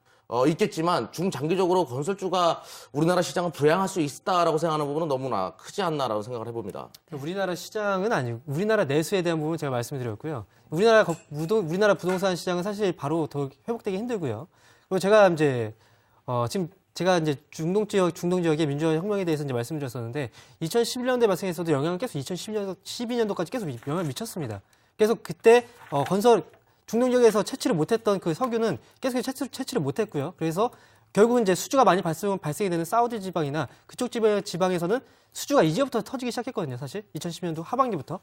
있겠지만 중장기적으로 건설주가 우리나라 시장을 부양할 수 있다라고 생각하는 부분은 너무나 크지 않나라고 생각을 해봅니다. 우리나라 시장은 아니고 우리나라 내수에 대한 부분 제가 말씀드렸고요. 우리나라 부동산 시장은 사실 바로 더 회복되기 힘들고요. 그리고 제가 이제 지금 제가 이제 중동 지역의 민주화 혁명에 대해서 이제 말씀드렸었는데 2011년도에 발생했어도 영향을 계속 2012년도까지 계속 영향을 미쳤습니다. 그래서 그때 중동 지역에서 채취를 못했던 그 석유는 계속 채취를 못했고요. 그래서 결국은 이제 수주가 많이 발생이 되는 사우디 지방이나 그쪽 지방에서는 수주가 이제부터 터지기 시작했거든요. 사실 2010년도 하반기부터.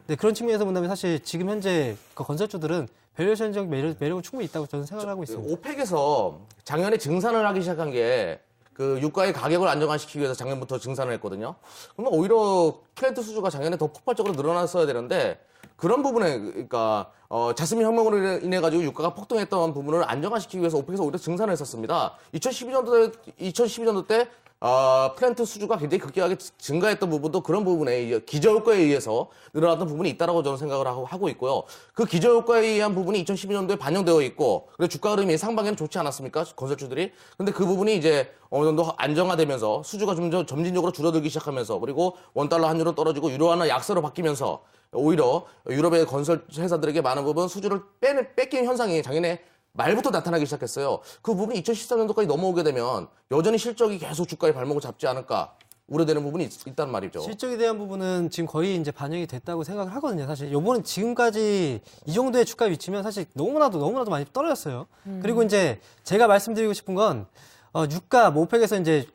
네, 그런 측면에서 본다면 사실 지금 현재 그 건설주들은 밸류에이션적 매력은 충분히 있다고 저는 생각을 하고 있습니다. 오펙에서 작년에 증산을 하기 시작한 게 그 유가의 가격을 안정화시키기 위해서 작년부터 증산을 했거든요. 그러면 오히려 플랜트 수주가 작년에 더 폭발적으로 늘어났어야 되는데 그런 부분에 그러니까 자스민 혁명으로 인해 가지고 유가가 폭등했던 부분을 안정화시키기 위해서 오펙에서 오히려 증산을 했었습니다. 2012년도 때 플랜트 수주가 굉장히 급격하게 증가했던 부분도 그런 부분에 기저효과에 의해서 늘어났던 부분이 있다라고 저는 생각을 하고 있고요. 그 기저효과에 의한 부분이 2012년도에 반영되어 있고, 그리고 주가 흐름이 상반기는 좋지 않았습니까? 건설주들이. 근데 그 부분이 이제 어느 정도 안정화되면서 수주가 좀 점진적으로 줄어들기 시작하면서, 그리고 원달러 환율은 떨어지고 유로화는 약세로 바뀌면서 오히려 유럽의 건설 회사들에게 많은 부분 수주를 뺏기는 현상이 작년에 말부터 나타나기 시작했어요. 그 부분이 2013년도까지 넘어오게 되면 여전히 실적이 계속 주가의 발목을 잡지 않을까 우려되는 부분이 있다는 말이죠. 실적에 대한 부분은 지금 거의 이제 반영이 됐다고 생각을 하거든요. 사실 요번은 지금까지 이 정도의 주가 위치면 사실 너무나도 많이 떨어졌어요. 그리고 이제 제가 말씀드리고 싶은 건 유가 오펙에서 이제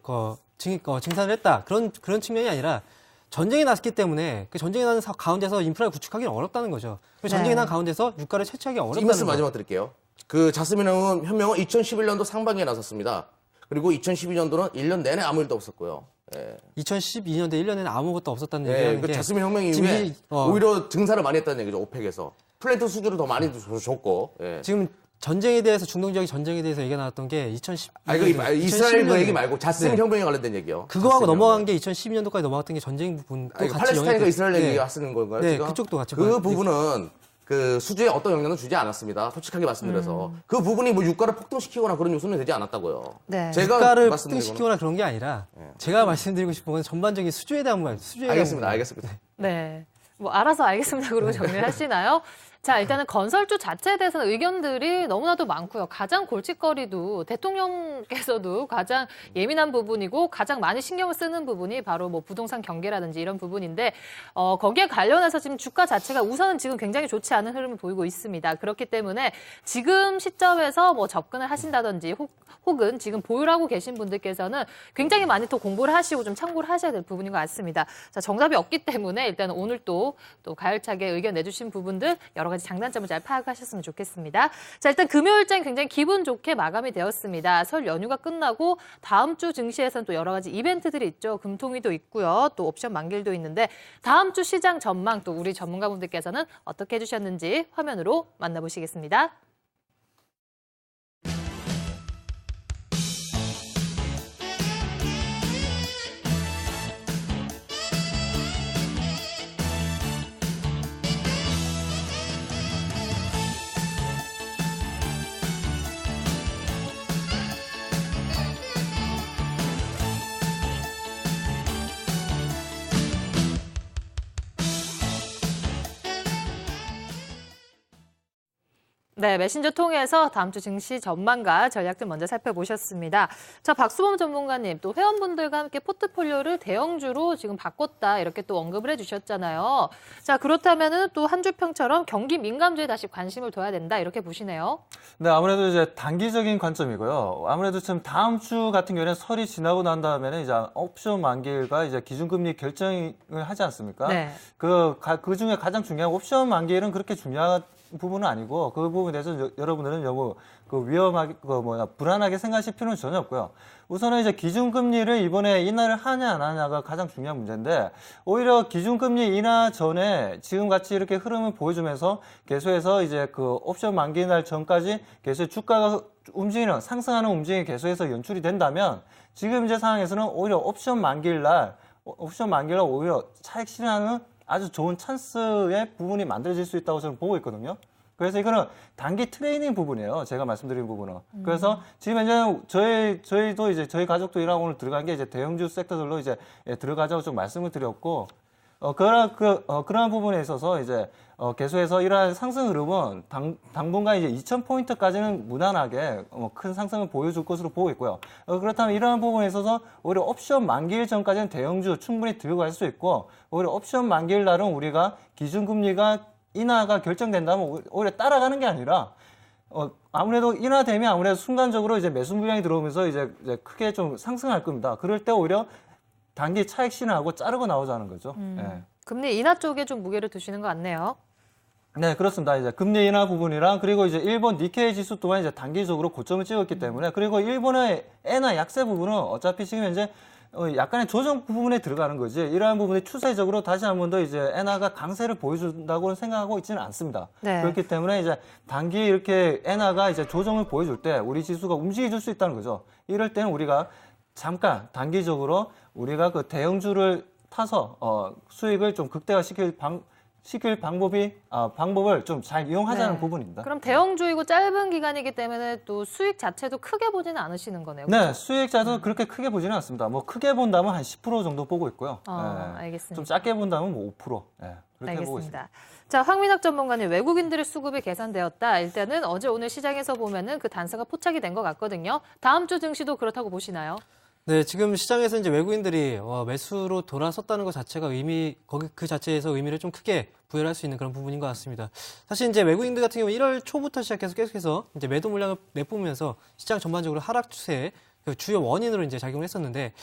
증산을 했다 그런 측면이 아니라 전쟁이 났기 때문에 그 전쟁이 나는 가운데서 인프라를 구축하기는 어렵다는 거죠. 그리고 전쟁이 난 가운데서 유가를 채취하기 어렵다는 이 말씀 거죠. 마지막 드릴게요. 그 자스민 혁명은 2011년도 상반기에 나섰습니다. 그리고 2012년도는 1년 내내 아무 일도 없었고요. 예. 2012년도에 1년에는 아무것도 없었다는 예, 얘기하는 그 게 자스민 혁명 이후에 오히려 증산을 많이 했다는 얘기죠. 오펙에서. 플랜트 수주를 더 많이 줬고. 예. 지금 전쟁에 대해서 중동 지역 전쟁에 대해서 얘기가 나왔던 게 2012년 이스라엘 그 얘기 말고 자스민 혁명에 관련된 얘기요. 그거하고 넘어간 게 2012년도까지 넘어갔던 게 전쟁 부분도 같이 팔레스타인과 이스라엘 네. 얘기가 쓰는 건가요? 네, 지금? 그쪽도 같이 그 부분은 그 수주에 어떤 영향도 주지 않았습니다. 솔직하게 말씀드려서 그 부분이 뭐 유가를 폭등시키거나 그런 요소는 되지 않았다고요. 네. 제가 유가를 말씀드린 폭등시키거나 그런 게 아니라 제가 말씀드리고 싶은 건 전반적인 수주에 대한 부분, 수주에 대한 부분. 알겠습니다. 네. 뭐 알아서 알겠습니다. 그러고 정리하시나요? 자, 일단은 건설주 자체에 대해서는 의견들이 너무나도 많고요. 가장 골칫거리도 대통령께서도 가장 예민한 부분이고 가장 많이 신경을 쓰는 부분이 바로 뭐 부동산 경기라든지 이런 부분인데 거기에 관련해서 지금 주가 자체가 우선은 지금 굉장히 좋지 않은 흐름을 보이고 있습니다. 그렇기 때문에 지금 시점에서 뭐 접근을 하신다든지 혹은 지금 보유하고 계신 분들께서는 굉장히 많이 또 공부를 하시고 좀 참고를 하셔야 될 부분인 것 같습니다. 자, 정답이 없기 때문에 일단 오늘 또 가열차게 의견 내주신 부분들 여러 가지 장단점을 잘 파악하셨으면 좋겠습니다. 자, 일단 금요일장 굉장히 기분 좋게 마감이 되었습니다. 설 연휴가 끝나고 다음 주 증시에서는 또 여러 가지 이벤트들이 있죠. 금통위도 있고요. 또 옵션 만기일도 있는데 다음 주 시장 전망 또 우리 전문가분들께서는 어떻게 해주셨는지 화면으로 만나보시겠습니다. 네, 메신저 통해서 다음 주 증시 전망과 전략들 먼저 살펴보셨습니다. 자, 박수범 전문가님, 또 회원분들과 함께 포트폴리오를 대형주로 지금 바꿨다 이렇게 또 언급을 해주셨잖아요. 자, 그렇다면은 또 한 주 평처럼 경기 민감주에 다시 관심을 둬야 된다 이렇게 보시네요. 네, 아무래도 이제 단기적인 관점이고요. 아무래도 지금 다음 주 같은 경우에는 설이 지나고 난 다음에는 이제 옵션 만기일과 이제 기준금리 결정을 하지 않습니까? 네. 그 중에 가장 중요한 옵션 만기일은 그렇게 중요한 부분은 아니고 그 부분에 대해서 여러분들은 너무 위험하게 불안하게 생각하실 필요는 전혀 없고요. 우선은 이제 기준금리를 이번에 인하를 하냐 안 하냐가 가장 중요한 문제인데 오히려 기준금리 인하 전에 지금 같이 이렇게 흐름을 보여주면서 계속해서 이제 그 옵션 만기 날 전까지 계속 주가가 움직이는 상승하는 움직임이 계속해서 연출이 된다면 지금 이제 상황에서는 오히려 옵션 만기일 날 오히려 차익 실현하는 아주 좋은 찬스의 부분이 만들어질 수 있다고 저는 보고 있거든요. 그래서 이거는 단기 트레이닝 부분이에요. 제가 말씀드린 부분은. 그래서 지금 현재 저희도 이제 저희 가족도 일하고 오늘 들어간 게 이제 대형주 섹터들로 이제 들어가자고 좀 말씀을 드렸고, 그러한 부분에 있어서 이제 계속해서 이러한 상승 흐름은 당분간 이제 2,000포인트까지는 무난하게 큰 상승을 보여줄 것으로 보고 있고요. 그렇다면 이러한 부분에 있어서 오히려 옵션 만기일 전까지는 대형주 충분히 들어갈 수 있고, 오히려 옵션 만기일 날은 우리가 기준금리가 인하가 결정된다면 오히려 따라가는 게 아니라 아무래도 인하되면 아무래도 순간적으로 이제 매수 물량이 들어오면서 이제 크게 좀 상승할 겁니다. 그럴 때 오히려 단기 차익 실현하고 자르고 나오자는 거죠. 예. 금리 인하 쪽에 좀 무게를 두시는 것 같네요. 네, 그렇습니다. 이제 금리 인하 부분이랑 그리고 이제 일본 니케이 지수 또한 이제 단기적으로 고점을 찍었기 때문에 그리고 일본의 엔화 약세 부분은 어차피 지금 현재 약간의 조정 부분에 들어가는 거지 이러한 부분이 추세적으로 다시 한 번 더 이제 엔화가 강세를 보여준다고 생각하고 있지는 않습니다. 네. 그렇기 때문에 이제 단기 이렇게 엔화가 이제 조정을 보여줄 때 우리 지수가 움직여줄 수 있다는 거죠. 이럴 때는 우리가 잠깐 단기적으로 우리가 그 대형주를 타서 수익을 좀 극대화시킬 방법을 좀 잘 이용하자는 네. 부분입니다. 그럼 대형주이고 짧은 기간이기 때문에 또 수익 자체도 크게 보지는 않으시는 거네요. 네, 그렇죠? 수익 자도 그렇게 크게 보지는 않습니다. 뭐 크게 본다면 한 10% 정도 보고 있고요. 네. 알겠습니다. 좀 작게 본다면 뭐 5%. 네, 그렇게 보고 있습니다. 알겠습니다. 자, 황민학 전문가님, 외국인들의 수급이 개선되었다. 일단은 어제 오늘 시장에서 보면은 그 단서가 포착이 된 것 같거든요. 다음 주 증시도 그렇다고 보시나요? 네, 지금 시장에서 이제 외국인들이 매수로 돌아섰다는 것 자체가 그 자체에서 의미를 좀 크게 부여를 할 수 있는 그런 부분인 것 같습니다. 사실 이제 외국인들 같은 경우 1월 초부터 시작해서 계속해서 이제 매도 물량을 내뿜으면서 시장 전반적으로 하락 추세의 그 주요 원인으로 이제 작용을 했었는데,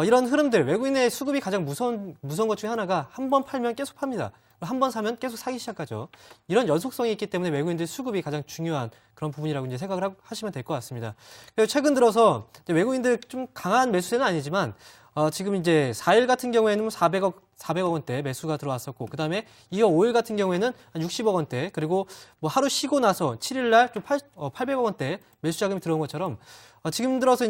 이런 흐름들, 외국인의 수급이 가장 무서운 것 중에 하나가 한 번 팔면 계속 팝니다. 한 번 사면 계속 사기 시작하죠. 이런 연속성이 있기 때문에 외국인들 수급이 가장 중요한 그런 부분이라고 이제 생각을 하시면 될 것 같습니다. 그리고 최근 들어서 이제 외국인들 좀 강한 매수세는 아니지만 지금 이제 4일 같은 경우에는 400억 원대 매수가 들어왔었고, 그 다음에 이어 5일 같은 경우에는 한 60억 원대, 그리고 뭐 하루 쉬고 나서 7일 날 좀 800억 원대 매수 자금이 들어온 것처럼 최근 들어서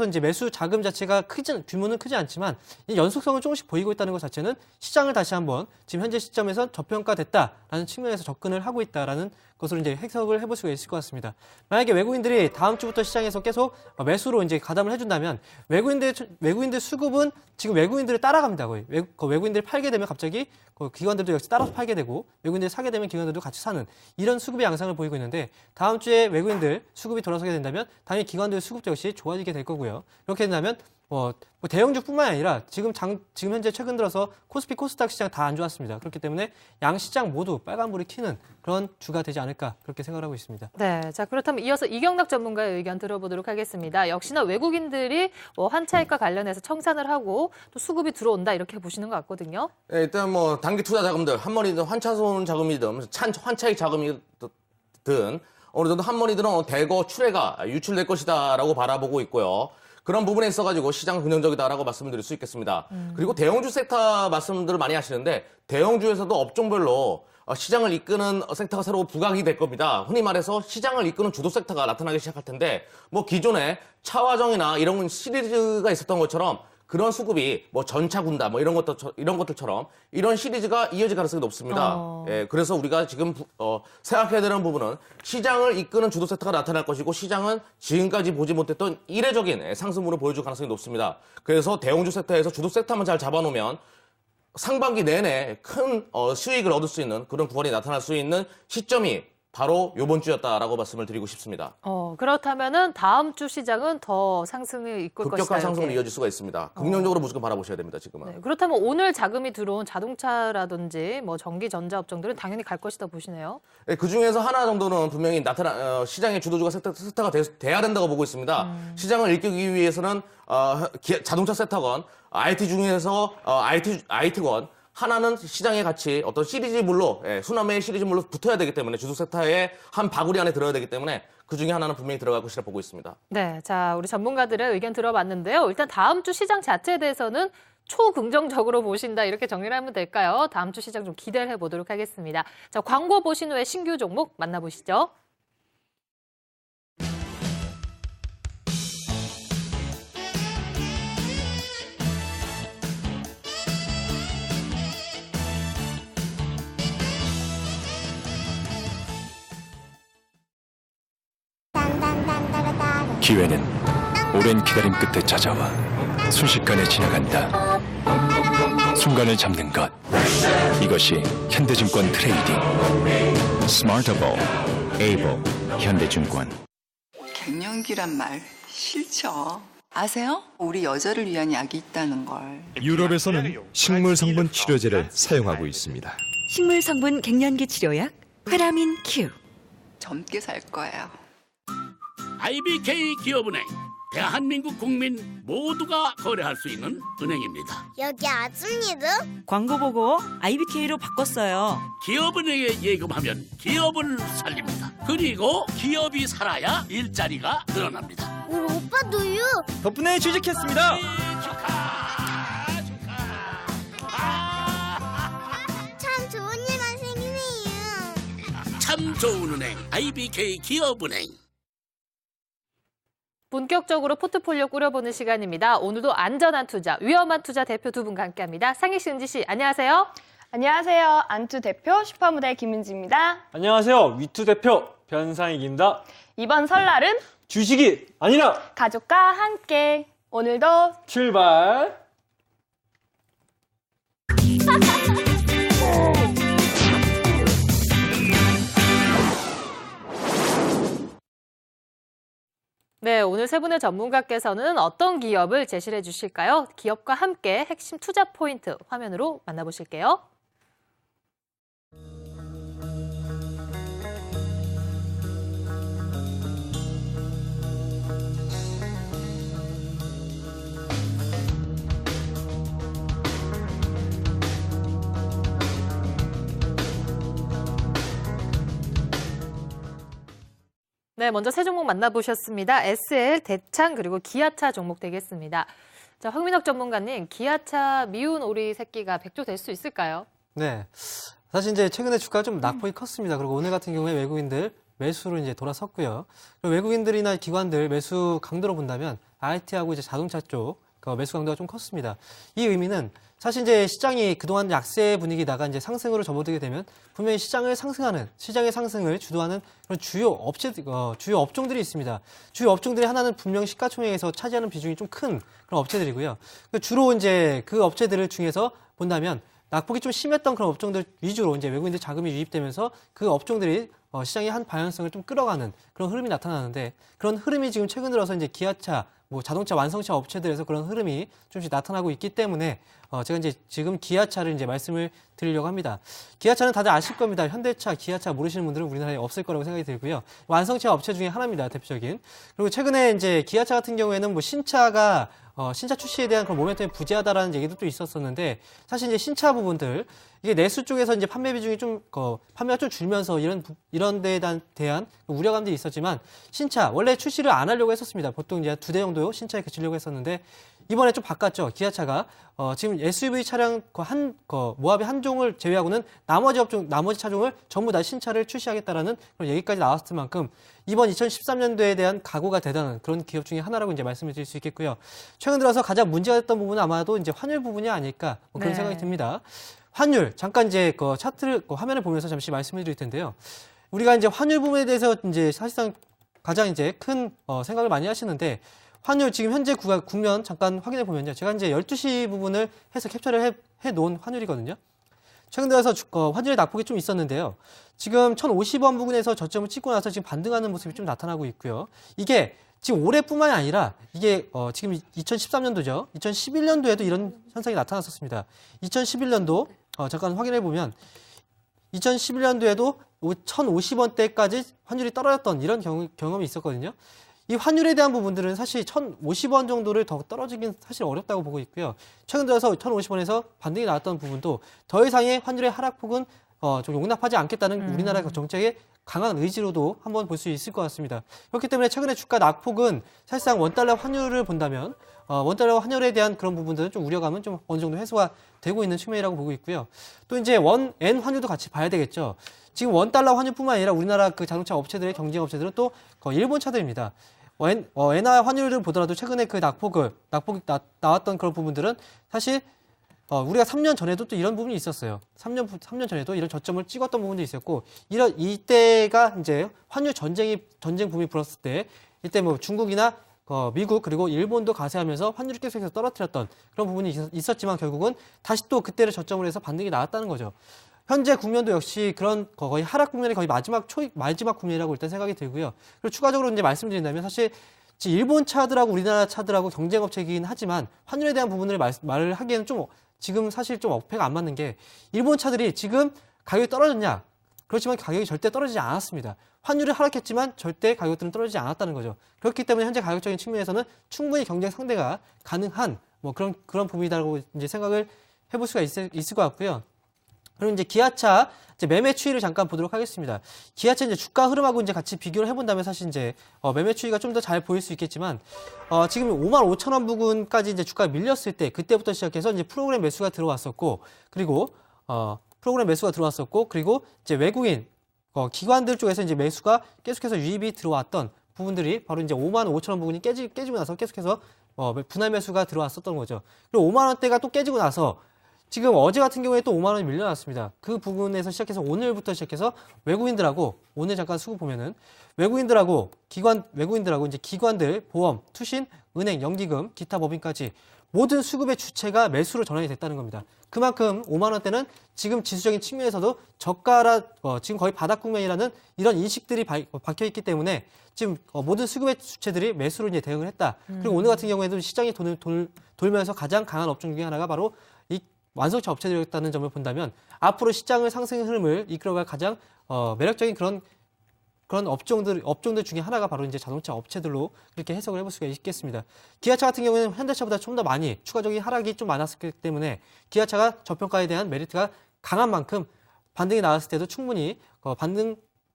이제 매수 자금 자체가 규모는 크지 않지만 이 연속성을 조금씩 보이고 있다는 것 자체는 시장을 다시 한번 지금 현재 시점에서 저평가됐다라는 측면에서 접근을 하고 있다라는 것으로 이제 해석을 해볼 수가 있을 것 같습니다. 만약에 외국인들이 다음 주부터 시장에서 계속 매수로 이제 가담을 해준다면 외국인들 수급은 지금 외국인들을 따라갑니다. 거의 외국인들이 팔게 되면 갑자기 기관들도 역시 따라서 팔게 되고 외국인들이 사게 되면 기관들도 같이 사는 이런 수급의 양상을 보이고 있는데, 다음 주에 외국인들 수급이 돌아서게 된다면 당연히 기관들 수급도 역시 좋아지게 될 거고요. 이렇게 된다면 대형주뿐만 아니라 지금 현재 최근 들어서 코스피, 코스닥 시장 다 안 좋았습니다. 그렇기 때문에 양 시장 모두 빨간불이 켜는 그런 주가 되지 않을까 그렇게 생각을 하고 있습니다. 네, 자 그렇다면 이어서 이경락 전문가의 의견 들어보도록 하겠습니다. 역시나 외국인들이 환차익과 관련해서 청산을 하고 또 수급이 들어온다 이렇게 보시는 것 같거든요. 네, 일단 뭐 단기 투자 자금들 한 번이든 환차손 자금이든 환차익 자금이든 어느 정도 한 번이든 대거 출회가 유출될 것이다라고 바라보고 있고요. 그런 부분에 있어가지고 시장은 긍정적이다라고 말씀드릴 수 있겠습니다. 그리고 대형주 섹터 말씀들을 많이 하시는데 대형주에서도 업종별로 시장을 이끄는 섹터가 새로 부각이 될 겁니다. 흔히 말해서 시장을 이끄는 주도 섹터가 나타나기 시작할 텐데 뭐 기존에 차화정이나 이런 시리즈가 있었던 것처럼 그런 수급이 뭐 전차군다 뭐 이런 것들처럼 이런 시리즈가 이어질 가능성이 높습니다. 예, 그래서 우리가 지금 생각해야 되는 부분은 시장을 이끄는 주도 섹터가 나타날 것이고 시장은 지금까지 보지 못했던 이례적인 상승물을 보여줄 가능성이 높습니다. 그래서 대형주 섹터에서 주도 섹터만 잘 잡아놓으면 상반기 내내 큰 수익을 얻을 수 있는 그런 구간이 나타날 수 있는 시점이 바로 이번 주였다라고 말씀을 드리고 싶습니다. 그렇다면은 다음 주 시장은 더 상승을 이끌 것이다. 급격한 상승으로 이렇게. 이어질 수가 있습니다. 긍정적으로 무조건 바라보셔야 됩니다, 지금은. 네, 그렇다면 오늘 자금이 들어온 자동차라든지 뭐 전기 전자 업종들은 당연히 갈 것이다 보시네요. 네, 그중에서 하나 정도는 분명히 시장의 주도주가 세터가 돼야 된다고 보고 있습니다. 시장을 이끌기 위해서는 자동차 세터건, IT 중에서 IT건, 하나는 시장에 같이 어떤 시리즈물로, 수남의 시리즈물로 붙어야 되기 때문에 주도 세터의 한 바구리 안에 들어야 되기 때문에 그 중에 하나는 분명히 들어갈 것이라 보고 있습니다. 네, 자 우리 전문가들의 의견 들어봤는데요. 일단 다음 주 시장 자체에 대해서는 초긍정적으로 보신다 이렇게 정리를 하면 될까요? 다음 주 시장 좀 기대를 해보도록 하겠습니다. 자, 광고 보신 후에 신규 종목 만나보시죠. 기회는 오랜 기다림 끝에 찾아와 순식간에 지나간다. 순간을 잡는 것. 이것이 현대증권 트레이딩. 스마트able, able, 현대증권. 갱년기란 말 싫죠. 아세요? 우리 여자를 위한 약이 있다는 걸. 유럽에서는 식물 성분 치료제를 사용하고 있습니다. 식물 성분 갱년기 치료약 페라민 Q. 젊게 살 거예요. IBK 기업은행, 대한민국 국민 모두가 거래할 수 있는 은행입니다. 여기 아줌니도? 광고 보고 IBK로 바꿨어요. 기업은행에 예금하면 기업을 살립니다. 그리고 기업이 살아야 일자리가 늘어납니다. 우리 오빠도요? 덕분에 취직했습니다. 참 좋은 일만 생기네요. 참 좋은 은행, IBK 기업은행. 본격적으로 포트폴리오 꾸려보는 시간입니다. 오늘도 안전한 투자, 위험한 투자 대표 두 분과 함께합니다. 상희 씨, 은지 씨, 안녕하세요. 안녕하세요. 안투 대표 슈퍼모델 김은지입니다. 안녕하세요. 위투 대표 변상익입니다. 이번 설날은 주식이 아니라 가족과 함께 오늘도 출발. 네, 오늘 세 분의 전문가께서는 어떤 기업을 제시해 주실까요? 기업과 함께 핵심 투자 포인트 화면으로 만나보실게요. 네, 먼저 세 종목 만나보셨습니다. SL, 대창, 그리고 기아차 종목 되겠습니다. 자, 황민혁 전문가님, 기아차 미운 오리 새끼가 백조될 수 있을까요? 네. 사실 이제 최근에 주가가 좀 낙폭이 컸습니다. 그리고 오늘 같은 경우에 외국인들 매수로 이제 돌아섰고요. 그리고 외국인들이나 기관들 매수 강도로 본다면 IT하고 이제 자동차 쪽 매수 강도가 좀 컸습니다. 이 의미는 사실 이제 시장이 그동안 약세 분위기다가 이제 상승으로 접어들게 되면 분명히 시장의 상승을 주도하는 그런 주요 업종들이 있습니다. 주요 업종들이 하나는 분명 시가총액에서 차지하는 비중이 좀 큰 그런 업체들이고요. 주로 이제 그 업체들을 중에서 본다면 낙폭이 좀 심했던 그런 업종들 위주로 이제 외국인들 자금이 유입되면서 그 업종들이 시장의 한 방향성을 좀 끌어가는 그런 흐름이 나타나는데 그런 흐름이 지금 최근 들어서 이제 기아차, 자동차 완성차 업체들에서 그런 흐름이 조금씩 나타나고 있기 때문에 제가 이제 지금 기아차를 이제 말씀을 드리려고 합니다. 기아차는 다들 아실 겁니다. 현대차, 기아차 모르시는 분들은 우리나라에 없을 거라고 생각이 들고요. 완성차 업체 중에 하나입니다. 대표적인. 그리고 최근에 이제 기아차 같은 경우에는 신차 출시에 대한 그런 모멘텀이 부재하다라는 얘기도 또 있었었는데 사실 이제 신차 부분들 이게 내수 쪽에서 이제 판매 비중이 판매가 좀 줄면서 이런 데에 대한 우려감들이 있었지만 신차 원래 출시를 안 하려고 했었습니다. 보통 이제 2대 정도 신차에 그치려고 했었는데 이번에 좀 바꿨죠. 기아차가 지금 SUV 차량 모합의 한 종을 제외하고는 나머지 차종을 전부 다 신차를 출시하겠다라는 그런 얘기까지 나왔을 만큼 이번 2013년도에 대한 각오가 대단한 그런 기업 중에 하나라고 이제 말씀을 드릴 수 있겠고요. 최근 들어서 가장 문제가 됐던 부분은 아마도 이제 환율 부분이 아닐까 그런 생각이 듭니다. 환율 잠깐 이제 차트를 화면을 보면서 잠시 말씀을 드릴 텐데요. 우리가 이제 환율 부분에 대해서 이제 사실상 가장 이제 큰 생각을 많이 하시는데 환율 지금 현재 국면 잠깐 확인해 보면요. 제가 이제 12시 부분을 해서 캡처를 해 놓은 환율이거든요. 최근 들어서 환율의 낙폭이 좀 있었는데요. 지금 1,050원 부근에서 저점을 찍고 나서 지금 반등하는 모습이 좀 나타나고 있고요. 이게 지금 올해뿐만이 아니라 이게 지금 2013년도죠. 2011년도에도 이런 현상이 나타났었습니다. 2011년도 잠깐 확인해 보면 2011년도에도 1,050원대까지 환율이 떨어졌던 이런 경험이 있었거든요. 이 환율에 대한 부분들은 사실 1,050원 정도를 더 떨어지긴 사실 어렵다고 보고 있고요. 최근 들어서 1,050원에서 반등이 나왔던 부분도 더 이상의 환율의 하락폭은 좀 용납하지 않겠다는 우리나라 정책의 강한 의지로도 한번 볼 수 있을 것 같습니다. 그렇기 때문에 최근에 주가 낙폭은 사실상 원달러 환율을 본다면 원달러 환율에 대한 그런 부분들은 좀 우려감은 좀 어느 정도 해소가 되고 있는 측면이라고 보고 있고요. 또 이제 원-엔 환율도 같이 봐야 되겠죠. 지금 원달러 환율뿐만 아니라 우리나라 그 자동차 업체들의 경쟁 업체들은 또 일본 차들입니다. 엔화 환율을 보더라도 최근에 그 낙폭이 나왔던 그런 부분들은 사실 우리가 3년 전에도 또 이런 부분이 있었어요. 3년 전에도 이런 저점을 찍었던 부분도 있었고, 이때가 이제 환율 전쟁 붐이 불었을 때, 이때 뭐 중국이나 미국 그리고 일본도 가세하면서 환율을 계속해서 떨어뜨렸던 그런 부분이 있었지만 결국은 다시 또 그때를 저점으로 해서 반등이 나왔다는 거죠. 현재 국면도 역시 그런 거의 하락 국면이 거의 마지막 국면이라고 일단 생각이 들고요. 그리고 추가적으로 이제 말씀드린다면 사실 일본 차들하고 우리나라 차들하고 경쟁업체이긴 하지만 환율에 대한 부분을 말을 하기에는 좀 지금 사실 좀 어폐가 안 맞는 게 일본 차들이 지금 가격이 떨어졌냐? 그렇지만 가격이 절대 떨어지지 않았습니다. 환율이 하락했지만 절대 가격들은 떨어지지 않았다는 거죠. 그렇기 때문에 현재 가격적인 측면에서는 충분히 경쟁 상대가 가능한 뭐 그런 부분이라고 이제 생각을 해볼 수가 있을 것 같고요. 그리고 이제 기아차 이제 매매 추이를 잠깐 보도록 하겠습니다. 기아차 이제 주가 흐름하고 이제 같이 비교를 해본다면 사실 이제 매매 추이가 좀 더 잘 보일 수 있겠지만 지금 55,000원 부근까지 이제 주가가 밀렸을 때 그때부터 시작해서 이제 프로그램 매수가 들어왔었고 그리고 그리고 이제 외국인 기관들 쪽에서 이제 매수가 계속해서 유입이 들어왔던 부분들이 바로 이제 55,000원 부근이 깨지고 나서 계속해서 분할 매수가 들어왔었던 거죠. 그리고 5만 원대가 또 깨지고 나서 지금 어제 같은 경우에 또 5만 원이 밀려났습니다. 그 부분에서 시작해서 오늘부터 시작해서 외국인들하고 오늘 잠깐 수급 보면은 외국인들하고 이제 기관들, 보험, 투신, 은행, 연기금, 기타 법인까지 모든 수급의 주체가 매수로 전환이 됐다는 겁니다. 그만큼 5만 원대는 지금 지수적인 측면에서도 저가라 지금 거의 바닥 국면이라는 이런 인식들이 박혀 있기 때문에 지금 모든 수급의 주체들이 매수로 이제 대응을 했다. 그리고 오늘 같은 경우에도 시장이 돌면서 가장 강한 업종 중에 하나가 바로 이 완성차 업체들이었다는 점을 본다면 앞으로 시장을 상승 흐름을 이끌어갈 가장 매력적인 그런 업종들 중에 하나가 바로 이제 자동차 업체들로 그렇게 해석을 해볼 수가 있겠습니다. 기아차 같은 경우에는 현대차보다 좀 더 많이 추가적인 하락이 좀 많았기 때문에 기아차가 저평가에 대한 메리트가 강한 만큼 반등이 나왔을 때도 충분히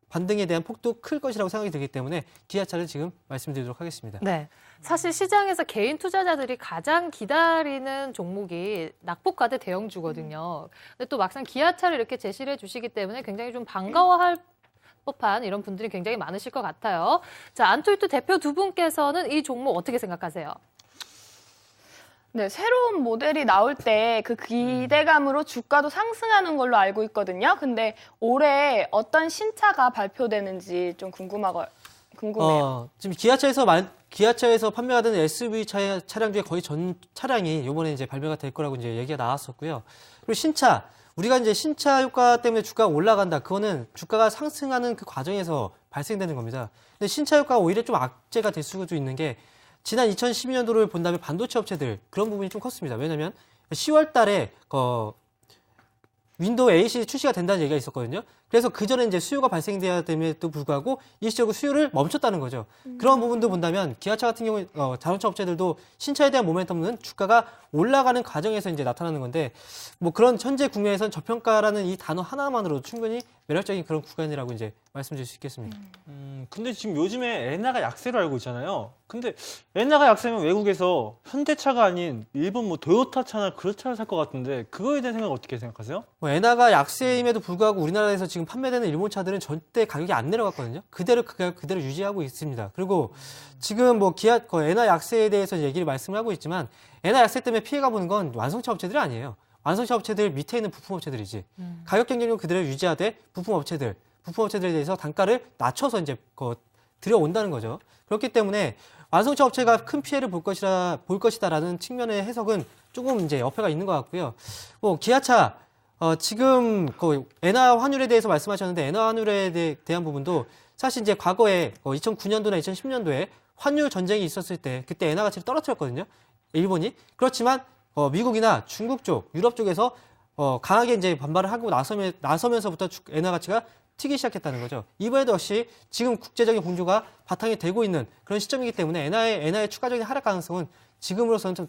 반등에 대한 폭도 클 것이라고 생각이 들기 때문에 기아차를 지금 말씀드리도록 하겠습니다. 네. 사실 시장에서 개인 투자자들이 가장 기다리는 종목이 낙폭과대 대형주거든요. 근데 또 막상 기아차를 이렇게 제시를 해주시기 때문에 굉장히 좀 반가워할 법한 이런 분들이 굉장히 많으실 것 같아요. 자, 안투이투 대표 두 분께서는 이 종목 어떻게 생각하세요? 네, 새로운 모델이 나올 때 그 기대감으로 주가도 상승하는 걸로 알고 있거든요. 근데 올해 어떤 신차가 발표되는지 좀 궁금해요. 지금 기아차에서 판매가 되는 SUV 차량 중에 거의 전 차량이 이번에 이제 발매가 될 거라고 이제 얘기가 나왔었고요. 그리고 신차, 우리가 이제 신차 효과 때문에 주가가 올라간다. 그거는 주가가 상승하는 그 과정에서 발생되는 겁니다. 근데 신차 효과가 오히려 좀 악재가 될 수도 있는 게 지난 2012년도를 본다면 반도체 업체들 그런 부분이 좀 컸습니다. 왜냐하면 10월 달에 윈도우 8이 출시가 된다는 얘기가 있었거든요. 그래서 그 전에 이제 수요가 발생돼야 됨에도 불구하고 일시적으로 수요를 멈췄다는 거죠. 그런 부분도 본다면 기아차 같은 경우에 자동차 업체들도 신차에 대한 모멘텀은 주가가 올라가는 과정에서 이제 나타나는 건데 뭐 그런 현재 국면에서는 저평가라는 이 단어 하나만으로도 충분히 매력적인 그런 구간이라고 이제 말씀드릴 수 있겠습니다. 근데 지금 요즘에 엔화가 약세로 알고 있잖아요. 근데 엔화가 약세면 외국에서 현대차가 아닌 일본 뭐 도요타차나 그런 차를 살 것 같은데 그거에 대한 생각 어떻게 생각하세요? 엔화가 약세임에도 불구하고 우리나라에서 지금 판매되는 일본 차들은 절대 가격이 안 내려갔거든요. 그대로 유지하고 있습니다. 그리고 지금 뭐 엔화 약세에 대해서 얘기를 말씀을 하고 있지만 엔화 약세 때문에 피해가 보는 건 완성차 업체들이 아니에요. 완성차 업체들 밑에 있는 부품 업체들이지. 가격 경쟁력 그대로 유지하되 부품 업체들에 대해서 단가를 낮춰서 이제 들여온다는 거죠. 그렇기 때문에 완성차 업체가 큰 피해를 볼 것이다라는 측면의 해석은 조금 이제 어폐가 있는 것 같고요. 뭐 기아차 지금 그 엔화 환율에 대해서 말씀하셨는데 엔화 환율에 대한 부분도 사실 이제 과거에 2009년도나 2010년도에 환율 전쟁이 있었을 때 그때 엔화 가치를 떨어뜨렸거든요. 일본이. 그렇지만 미국이나 중국 쪽, 유럽 쪽에서 강하게 이제 반발을 하고 나서면서부터 엔화 가치가 튀기 시작했다는 거죠. 이번에도 역시 지금 국제적인 공조가 바탕이 되고 있는 그런 시점이기 때문에 엔화의 추가적인 하락 가능성은 지금으로서는 좀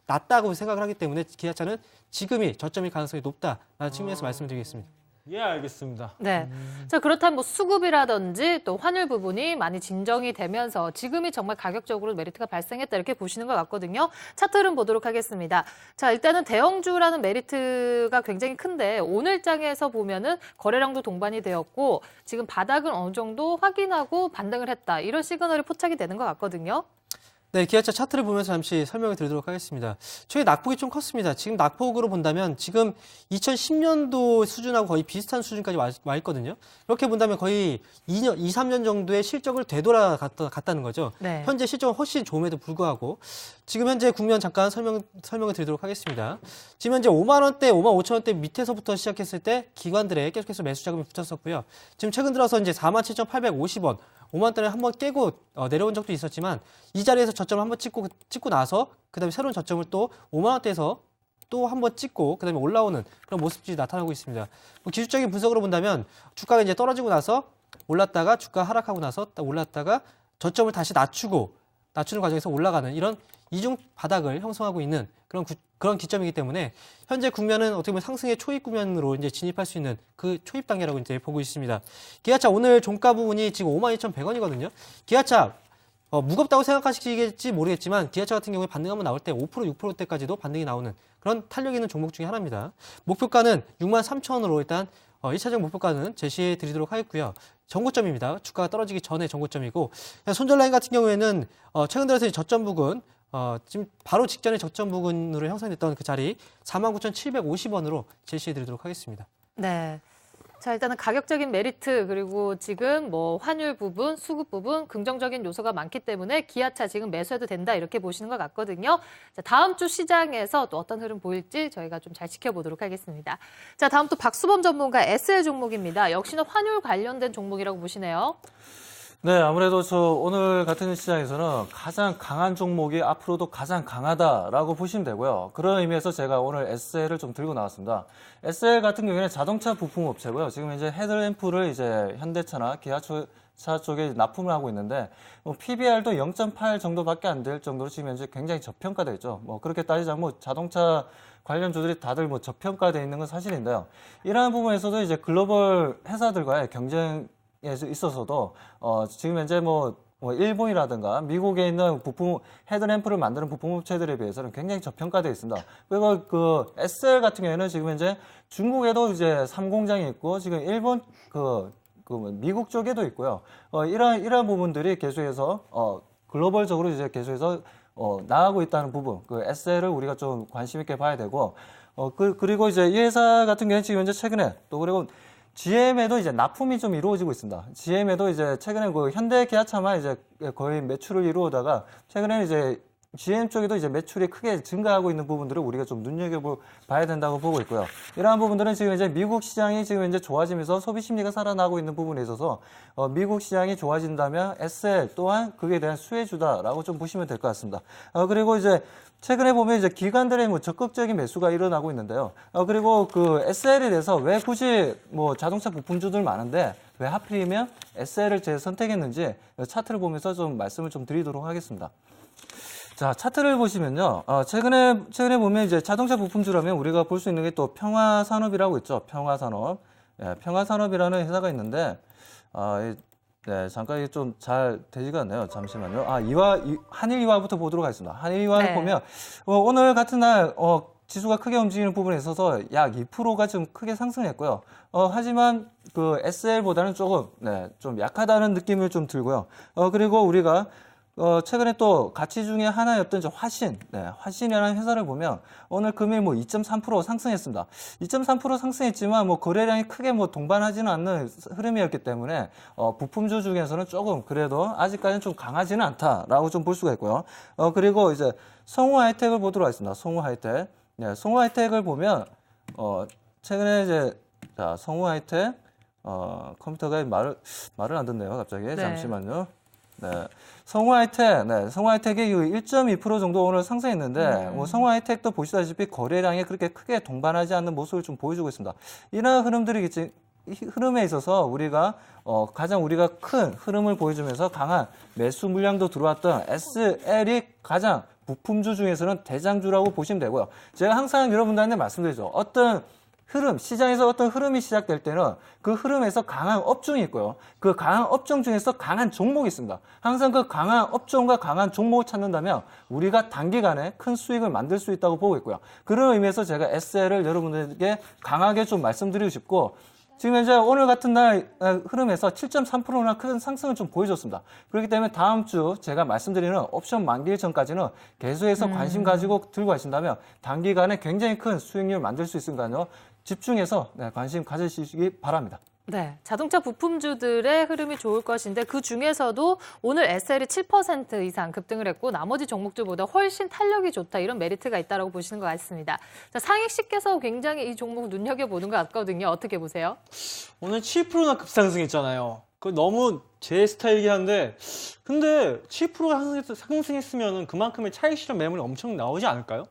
낮다고 생각을 하기 때문에 기아차는 지금이 저점일 가능성이 높다라는 측면에서 말씀드리겠습니다. 예, 알겠습니다. 네. 자, 그렇다면 뭐 수급이라든지 또 환율 부분이 많이 진정이 되면서 지금이 정말 가격적으로 메리트가 발생했다 이렇게 보시는 것 같거든요. 차트 흐름 보도록 하겠습니다. 자, 일단은 대형주라는 메리트가 굉장히 큰데 오늘 장에서 보면은 거래량도 동반이 되었고 지금 바닥은 어느 정도 확인하고 반등을 했다. 이런 시그널이 포착이 되는 것 같거든요. 네, 기아차 차트를 보면서 잠시 설명을 드리도록 하겠습니다. 최근 낙폭이 좀 컸습니다. 지금 낙폭으로 본다면 지금 2010년도 수준하고 거의 비슷한 수준까지 와 있거든요. 이렇게 본다면 거의 2, 3년 정도의 실적을 되돌아갔다는 거죠. 네. 현재 실적은 훨씬 좋음에도 불구하고 지금 현재 국면 잠깐 설명을 드리도록 하겠습니다. 지금 현재 5만 원대, 5만 5천 원대 밑에서부터 시작했을 때 기관들에 계속해서 매수 자금이 붙었었고요. 지금 최근 들어서 이제 47,850원 5만 원대를 한번 깨고 내려온 적도 있었지만 이 자리에서 저점을 한번 찍고 나서 그다음에 새로운 저점을 또 5만 원대에서 또 한번 찍고 그다음에 올라오는 그런 모습들이 나타나고 있습니다. 기술적인 분석으로 본다면 주가가 이제 떨어지고 나서 올랐다가 주가 하락하고 나서 올랐다가 저점을 다시 낮추는 과정에서 올라가는 이런 이중 바닥을 형성하고 있는 그런 기점이기 때문에 현재 국면은 어떻게 보면 상승의 초입 국면으로 이제 진입할 수 있는 그 초입 단계라고 이제 보고 있습니다. 기아차 오늘 종가 부분이 지금 52,100원이거든요. 기아차 무겁다고 생각하시겠지 모르겠지만 기아차 같은 경우에 반등 한번 나올 때 5%, 6%대까지도 반등이 나오는 그런 탄력 있는 종목 중에 하나입니다. 목표가는 63,000원으로 일단 1차적 목표가는 제시해 드리도록 하겠고요. 정고점입니다. 주가가 떨어지기 전에 정고점이고 손절라인 같은 경우에는 최근 들어서 저점 부근 지금 바로 직전에 저점 부근으로 형성됐던 그 자리 49,750원으로 제시해 드리도록 하겠습니다. 네. 자, 일단은 가격적인 메리트 그리고 지금 뭐 환율 부분, 수급 부분 긍정적인 요소가 많기 때문에 기아차 지금 매수해도 된다 이렇게 보시는 것 같거든요. 자, 다음 주 시장에서 또 어떤 흐름 보일지 저희가 좀 잘 지켜보도록 하겠습니다. 자, 다음 또 박수범 전문가 SL 종목입니다. 역시나 환율 관련된 종목이라고 보시네요. 네, 아무래도 오늘 같은 시장에서는 가장 강한 종목이 앞으로도 가장 강하다라고 보시면 되고요. 그런 의미에서 제가 오늘 SL을 좀 들고 나왔습니다. SL 같은 경우에는 자동차 부품 업체고요. 지금 이제 헤드램프를 이제 현대차나 기아차 쪽에 납품을 하고 있는데 PBR도 0.8 정도밖에 안 될 정도로 지금 현재 굉장히 저평가되어 있죠. 그렇게 따지자면 자동차 관련주들이 다들 저평가되어 있는 건 사실인데요. 이러한 부분에서도 이제 글로벌 회사들과의 경쟁 있어서도 지금 현재 일본이라든가 미국에 있는 부품 헤드램프를 만드는 부품 업체들에 비해서는 굉장히 저평가되어 있습니다. 그리고 그 SL 같은 경우에는 지금 현재 중국에도 이제 3공장이 있고 지금 일본 미국 쪽에도 있고요. 이러한 부분들이 계속해서 글로벌적으로 이제 계속해서 나가고 있다는 부분, 그 SL을 우리가 좀 관심 있게 봐야 되고 그리고 이제 이 회사 같은 경우는 지금 현재 최근에 또 그리고 GM에도 이제 납품이 좀 이루어지고 있습니다. GM에도 이제 최근에 그 현대 기아차만 이제 거의 매출을 이루어다가 최근에는 이제 GM 쪽에도 이제 매출이 크게 증가하고 있는 부분들을 우리가 좀 눈여겨봐야 된다고 보고 있고요. 이러한 부분들은 지금 이제 미국 시장이 지금 이제 좋아지면서 소비 심리가 살아나고 있는 부분에 있어서 미국 시장이 좋아진다면 SL 또한 그에 대한 수혜주다라고 좀 보시면 될 것 같습니다. 그리고 이제 최근에 보면 이제 기관들의 적극적인 매수가 일어나고 있는데요. 그리고 그 SL에 대해서 왜 굳이 자동차 부품주들 많은데 왜 하필이면 SL을 제가 선택했는지 차트를 보면서 좀 말씀을 좀 드리도록 하겠습니다. 자, 차트를 보시면요. 최근에 보면 이제 자동차 부품주라면 우리가 볼 수 있는 게 또 평화산업이라고 있죠. 평화산업. 예, 평화산업이라는 회사가 있는데, 네, 잠깐 이게 좀 잘 되지가 않네요. 잠시만요. 한일이화부터 보도록 하겠습니다. 한일이화를 네. 보면, 오늘 같은 날, 지수가 크게 움직이는 부분에 있어서 약 2%가 좀 크게 상승했고요. 하지만 그 SL보다는 좀 약하다는 느낌을 좀 들고요. 그리고 우리가 최근에 또 가치 중에 하나였던 화신이라는 회사를 보면 오늘 금일 2.3% 상승했습니다. 2.3% 상승했지만 거래량이 크게 동반하지는 않는 흐름이었기 때문에 부품주 중에서는 조금 그래도 아직까지는 좀 강하지는 않다라고 좀 볼 수가 있고요. 그리고 이제 성우 하이텍을 보도록 하겠습니다. 성우 하이텍. 네, 성우 하이텍을 보면 최근에 이제 자, 성우 하이텍 컴퓨터가 말을 안 듣네요. 갑자기 네. 잠시만요. 네, 성우 하이텍, 성우 하이텍이 1.2% 정도 오늘 상승했는데 뭐 성우 하이텍도 보시다시피 거래량이 그렇게 크게 동반하지 않는 모습을 좀 보여주고 있습니다. 이러한 흐름들이겠지. 이 흐름에 있어서 우리가 가장 우리가 큰 흐름을 보여주면서 강한 매수 물량도 들어왔던 SL이 가장 부품주 중에서는 대장주라고 보시면 되고요. 제가 항상 여러분들한테 말씀드리죠. 어떤 흐름, 시장에서 어떤 흐름이 시작될 때는 그 흐름에서 강한 업종이 있고요. 그 강한 업종 중에서 강한 종목이 있습니다. 항상 그 강한 업종과 강한 종목을 찾는다면 우리가 단기간에 큰 수익을 만들 수 있다고 보고 있고요. 그런 의미에서 제가 SL을 여러분들에게 강하게 좀 말씀드리고 싶고, 지금 현재 오늘 같은 날 흐름에서 7.3%나 큰 상승을 좀 보여줬습니다. 그렇기 때문에 다음 주 제가 말씀드리는 옵션 만기일 전까지는 계속해서 관심 가지고 들고 가신다면 단기간에 굉장히 큰 수익률 만들 수 있으니까요. 집중해서 관심 가지시기 바랍니다. 네, 자동차 부품주들의 흐름이 좋을 것인데 그 중에서도 오늘 SL이 7% 이상 급등을 했고 나머지 종목들보다 훨씬 탄력이 좋다 이런 메리트가 있다고 보시는 것 같습니다. 자, 상익 씨께서 굉장히 이 종목 눈여겨보는 것 같거든요. 어떻게 보세요? 오늘 7%나 급상승했잖아요. 그 너무 제 스타일이긴 한데 근데 7%가 상승했으면 그만큼의 차익 실현 매물이 엄청 나오지 않을까요?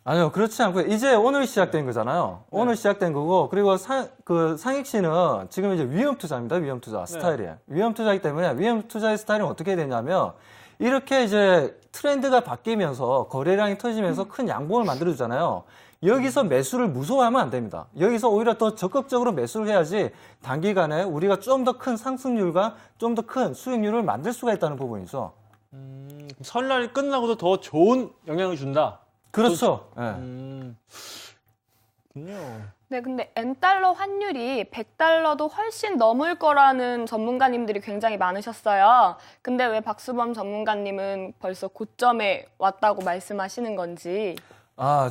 아니요, 그렇지 않고요. 이제 오늘 시작된 거잖아요. 네. 오늘 시작된 거고, 그리고 상익 씨는 지금 이제 위험 투자입니다. 위험 투자 스타일이. 위험 투자이기 때문에 위험 투자의 스타일은 어떻게 되냐면 이렇게 이제 트렌드가 바뀌면서 거래량이 터지면서 큰 양봉을 만들어주잖아요. 여기서 매수를 무서워하면 안 됩니다. 여기서 오히려 더 적극적으로 매수를 해야지 단기간에 우리가 좀 더 큰 상승률과 좀 더 큰 수익률을 만들 수가 있다는 부분이죠. 설날이 끝나고도 더 좋은 영향을 준다. 그렇죠. 네, 근데 N달러 환율이 100달러도 훨씬 넘을 거라는 전문가님들이 굉장히 많으셨어요. 근데 왜 박수범 전문가님은 벌써 고점에 왔다고 말씀하시는 건지.